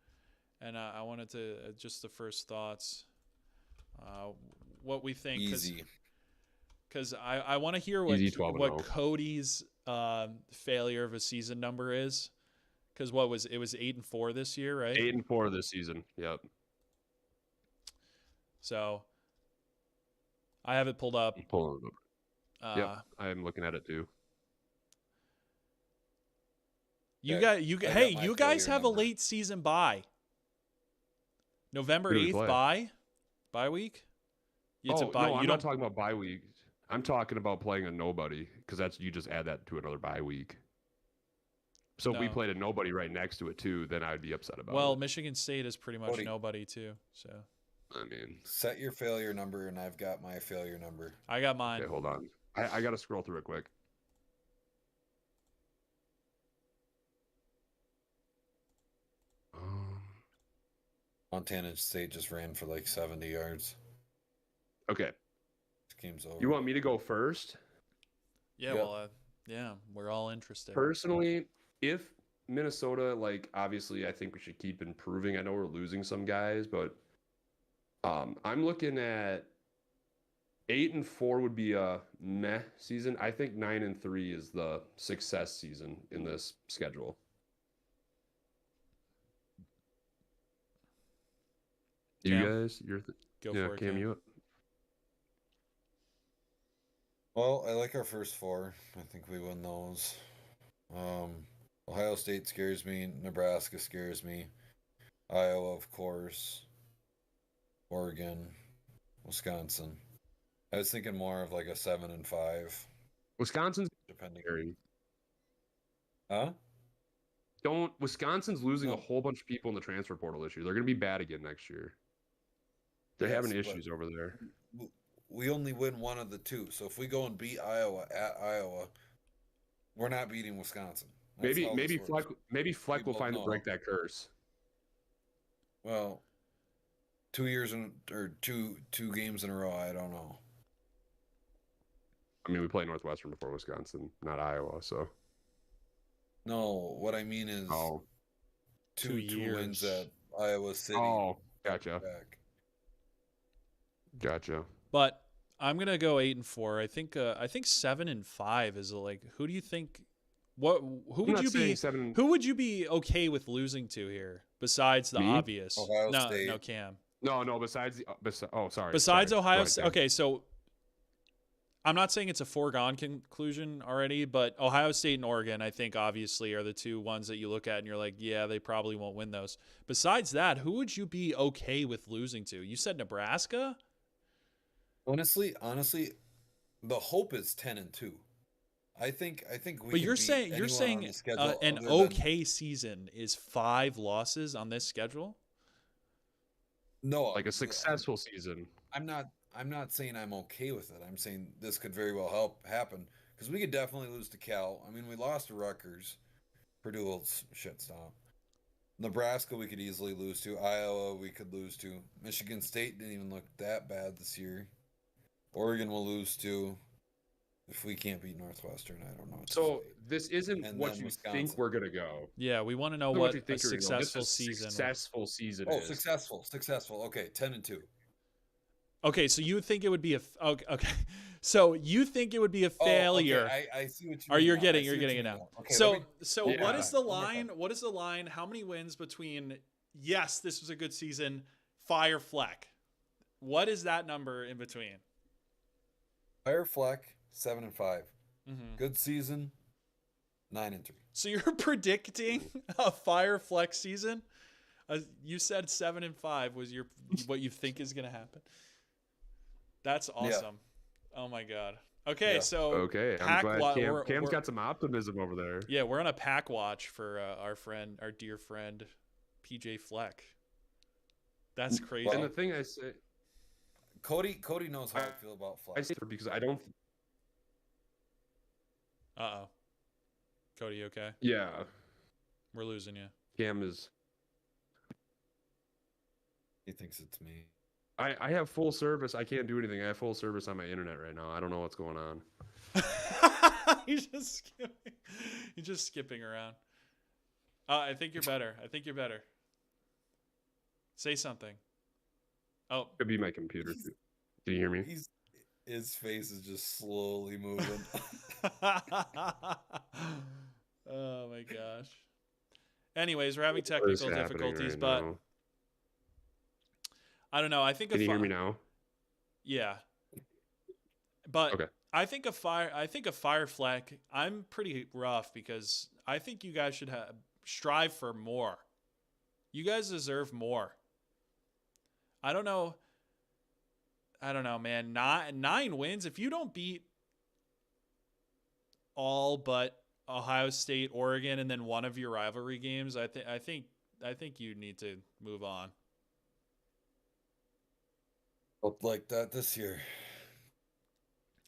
Speaker 1: And I wanted to just the first thoughts, what we think,
Speaker 3: Easy.
Speaker 1: because I want to hear what
Speaker 2: Easy 12-0.
Speaker 1: Cody's failure of a season number is, because it was 8-4 this year, right?
Speaker 2: 8-4 this season. Yep.
Speaker 1: So I have it pulled up.
Speaker 2: Pulling it up. Yep. I'm looking at it too.
Speaker 1: You
Speaker 3: Okay,
Speaker 1: got you.
Speaker 3: I got
Speaker 1: Hey,
Speaker 3: my
Speaker 1: you guys
Speaker 3: failure
Speaker 1: have
Speaker 3: number.
Speaker 1: a late season bye. November
Speaker 2: Who do we
Speaker 1: 8th
Speaker 2: play?
Speaker 1: bye week.
Speaker 2: Oh,
Speaker 1: a bye.
Speaker 2: no, I'm
Speaker 1: you
Speaker 2: not
Speaker 1: don't.
Speaker 2: talking about bye week. I'm talking about playing a nobody because that's you just add that to another bye week. So if we
Speaker 1: No.
Speaker 2: played a nobody right next to it too, then I'd be upset about
Speaker 1: Well,
Speaker 2: it.
Speaker 1: Michigan State is pretty much
Speaker 3: Cody.
Speaker 1: nobody too. So
Speaker 2: I mean,
Speaker 3: Set your failure number, and I've got my failure number.
Speaker 1: I got mine.
Speaker 2: okay, hold on. I got to scroll through it quick.
Speaker 3: Montana State just ran for like 70 yards.
Speaker 2: Okay.
Speaker 3: This game's over.
Speaker 2: You want me to go first?
Speaker 1: Yeah.
Speaker 3: Yep.
Speaker 1: Well, yeah, we're all interested.
Speaker 2: Personally, if Minnesota, like, obviously, I think we should keep improving. I know we're losing some guys, but I'm looking at 8-4 would be a meh season. I think 9-3 is the success season in this schedule. You
Speaker 1: Cam?
Speaker 2: guys,
Speaker 1: Go
Speaker 2: yeah,
Speaker 1: for it,
Speaker 2: Cam,
Speaker 1: Cam.
Speaker 2: you.
Speaker 3: Well, I like our first four. I think we win those. Ohio State scares me. Nebraska scares me. Iowa, of course. Oregon, Wisconsin. I was thinking more of like a 7-5,
Speaker 2: Wisconsin's
Speaker 3: depending.
Speaker 2: scary.
Speaker 3: Huh?
Speaker 2: Wisconsin's losing a
Speaker 3: No.
Speaker 2: whole bunch of people in the transfer portal this year. They're going to be bad again next year. They're
Speaker 3: Yes,
Speaker 2: having
Speaker 3: but
Speaker 2: issues over there.
Speaker 3: we only win one of the two. So if we go and beat Iowa at Iowa, we're not beating Wisconsin. That's how
Speaker 2: Maybe
Speaker 3: this works.
Speaker 2: Fleck will
Speaker 3: both
Speaker 2: finally
Speaker 3: know.
Speaker 2: break that curse.
Speaker 3: Well, 2 years or two games in a row. I don't know.
Speaker 2: I mean, we played Northwestern before Wisconsin, not Iowa. So
Speaker 3: No, what I mean is two wins
Speaker 1: years.
Speaker 3: at Iowa City.
Speaker 2: oh, gotcha,
Speaker 3: Back.
Speaker 2: gotcha.
Speaker 1: But I'm gonna go 8-4. I think 7-5 is like. Who do you think? Who
Speaker 2: I'm
Speaker 1: would
Speaker 2: not
Speaker 1: you be?
Speaker 2: saying 7.
Speaker 1: Who would you be okay with losing to here? Besides the
Speaker 2: Me?
Speaker 1: obvious.
Speaker 3: Ohio
Speaker 1: no,
Speaker 3: State.
Speaker 1: no, Cam.
Speaker 2: No. Besides oh, sorry.
Speaker 1: Besides
Speaker 2: sorry.
Speaker 1: Ohio
Speaker 2: Go ahead,
Speaker 1: State.
Speaker 2: Cam.
Speaker 1: Okay, so I'm not saying it's a foregone conclusion already, but Ohio State and Oregon, I think, obviously, are the two ones that you look at and you're like, yeah, they probably won't win those. Besides that, who would you be okay with losing to? You said Nebraska?
Speaker 3: Honestly, the hope is 10-2. I think we.
Speaker 1: But
Speaker 3: can
Speaker 1: you're
Speaker 3: beat
Speaker 1: saying
Speaker 3: anyone on the schedule
Speaker 1: an
Speaker 3: other than-
Speaker 1: okay season is 5 losses on this schedule?
Speaker 3: No,
Speaker 2: Like a successful season.
Speaker 3: I'm not saying I'm okay with it. I'm saying this could very well happen because we could definitely lose to Cal. I mean, we lost to Rutgers. Purdue will shit stop. Nebraska we could easily lose to. Iowa we could lose to. Michigan State didn't even look that bad this year. Oregon will lose to. If we can't beat Northwestern, I don't know. what to
Speaker 2: So
Speaker 3: say.
Speaker 2: this isn't
Speaker 3: And
Speaker 2: what
Speaker 3: then
Speaker 2: you
Speaker 3: Wisconsin.
Speaker 2: think we're gonna go.
Speaker 1: Yeah, we want to know
Speaker 2: This isn't
Speaker 1: what
Speaker 2: you
Speaker 1: a
Speaker 2: think we're gonna go. This
Speaker 1: successful
Speaker 2: is
Speaker 1: season.
Speaker 2: Successful season.
Speaker 3: Oh,
Speaker 2: is.
Speaker 3: successful. Okay, 10-2.
Speaker 1: Okay, so you think it would be okay. So you think it would be a failure?
Speaker 3: Oh, okay. I see what you.
Speaker 1: Or
Speaker 3: mean
Speaker 1: you're
Speaker 3: now. I
Speaker 1: getting
Speaker 3: see
Speaker 1: you're
Speaker 3: what
Speaker 1: getting
Speaker 3: you
Speaker 1: it
Speaker 3: mean
Speaker 1: now.
Speaker 3: Okay,
Speaker 1: So
Speaker 3: let me-
Speaker 1: so
Speaker 2: Yeah.
Speaker 1: what is the
Speaker 3: One more
Speaker 1: line?
Speaker 3: time.
Speaker 1: What is the line? How many wins between yes, this was a good season, fire Fleck? What is that number in between?
Speaker 3: Fire Fleck 7-5.
Speaker 1: Mm-hmm.
Speaker 3: Good season. 9-3.
Speaker 1: So you're predicting a Fire Flex season? You said 7-5 was what you think is going to happen. That's awesome. Yeah. Oh my God. Okay,
Speaker 3: yeah.
Speaker 1: so
Speaker 2: okay, I'm glad Cam's got some optimism over there.
Speaker 1: Yeah, we're on a pack watch for our dear friend, PJ Fleck. That's crazy.
Speaker 2: And the thing I say,
Speaker 3: Cody knows how I feel about Fleck.
Speaker 2: I say because I don't.
Speaker 1: Uh-oh. Cody, okay?
Speaker 2: Yeah.
Speaker 1: We're losing you.
Speaker 2: Cam is.
Speaker 3: He thinks it's me.
Speaker 2: I have full service. I can't do anything. I have full service on my internet right now. I don't know what's going on.
Speaker 1: He's just skipping around. I think you're better. Say something. Oh.
Speaker 2: Could be my computer. Can you hear me?
Speaker 3: His face is just slowly moving.
Speaker 1: Oh my gosh. Anyways, we're having technical difficulties,
Speaker 2: right
Speaker 1: but
Speaker 2: now?
Speaker 1: I don't know. I think
Speaker 2: Can you hear me now?
Speaker 1: Yeah. But
Speaker 2: okay.
Speaker 1: I think a Fire Fleck, I'm pretty rough because I think you guys should strive for more. You guys deserve more. I don't know, man. 9 wins. If you don't beat all but Ohio State, Oregon, and then one of your rivalry games, I think you need to move on.
Speaker 3: Looked like that this year.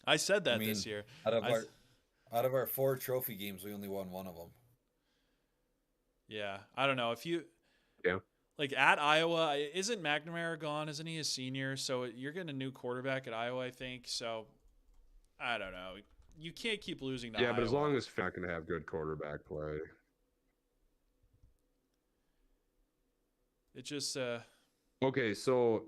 Speaker 1: I said that this year.
Speaker 3: Out of our 4 trophy games, we only won one of them.
Speaker 1: Yeah, I don't know if you.
Speaker 2: Yeah.
Speaker 1: Like at Iowa, isn't McNamara gone? Isn't he a senior? So you're getting a new quarterback at Iowa, I think. So I don't know. You can't keep losing to Iowa.
Speaker 2: But as long as you're not going to have good quarterback play.
Speaker 1: It just.
Speaker 2: Okay, so.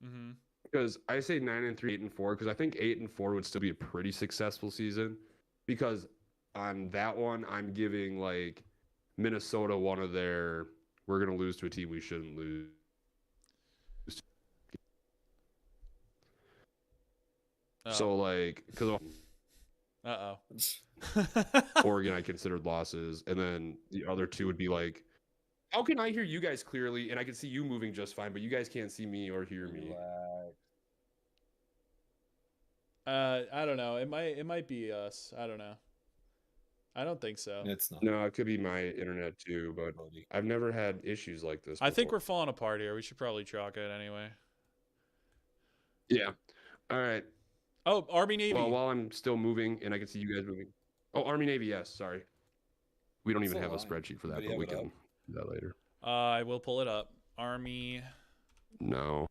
Speaker 1: Mm-hmm.
Speaker 2: Because I say 9-3, 8-4, because I think 8-4 would still be a pretty successful season. Because on that one, I'm giving like Minnesota one of their we're going to lose to a team we shouldn't lose.
Speaker 1: Oh.
Speaker 2: So like, because Oregon I considered losses, and then the other 2 would be like, how can I hear you guys clearly and I can see you moving just fine, but you guys can't see me or hear me?
Speaker 1: I don't know. It might be us. I don't know. I don't think so.
Speaker 3: It's not.
Speaker 2: No, it could be my internet too, but I've never had issues like this before.
Speaker 1: I think we're falling apart here. We should probably chalk it anyway.
Speaker 2: Yeah. All right.
Speaker 1: Oh, Army Navy.
Speaker 2: Well, while I'm still moving and I can see you guys moving. Oh, Army Navy, yes. Sorry. We don't even have a spreadsheet for that, but we can do that later.
Speaker 1: I will pull it up. Army.
Speaker 2: No.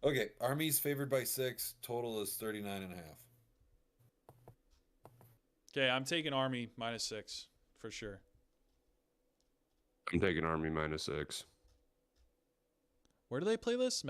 Speaker 3: Okay, Army's favored by 6. Total is 39.5.
Speaker 1: Okay, I'm taking Army -6 for sure.
Speaker 2: I'm taking Army -6.
Speaker 1: Where do they play this?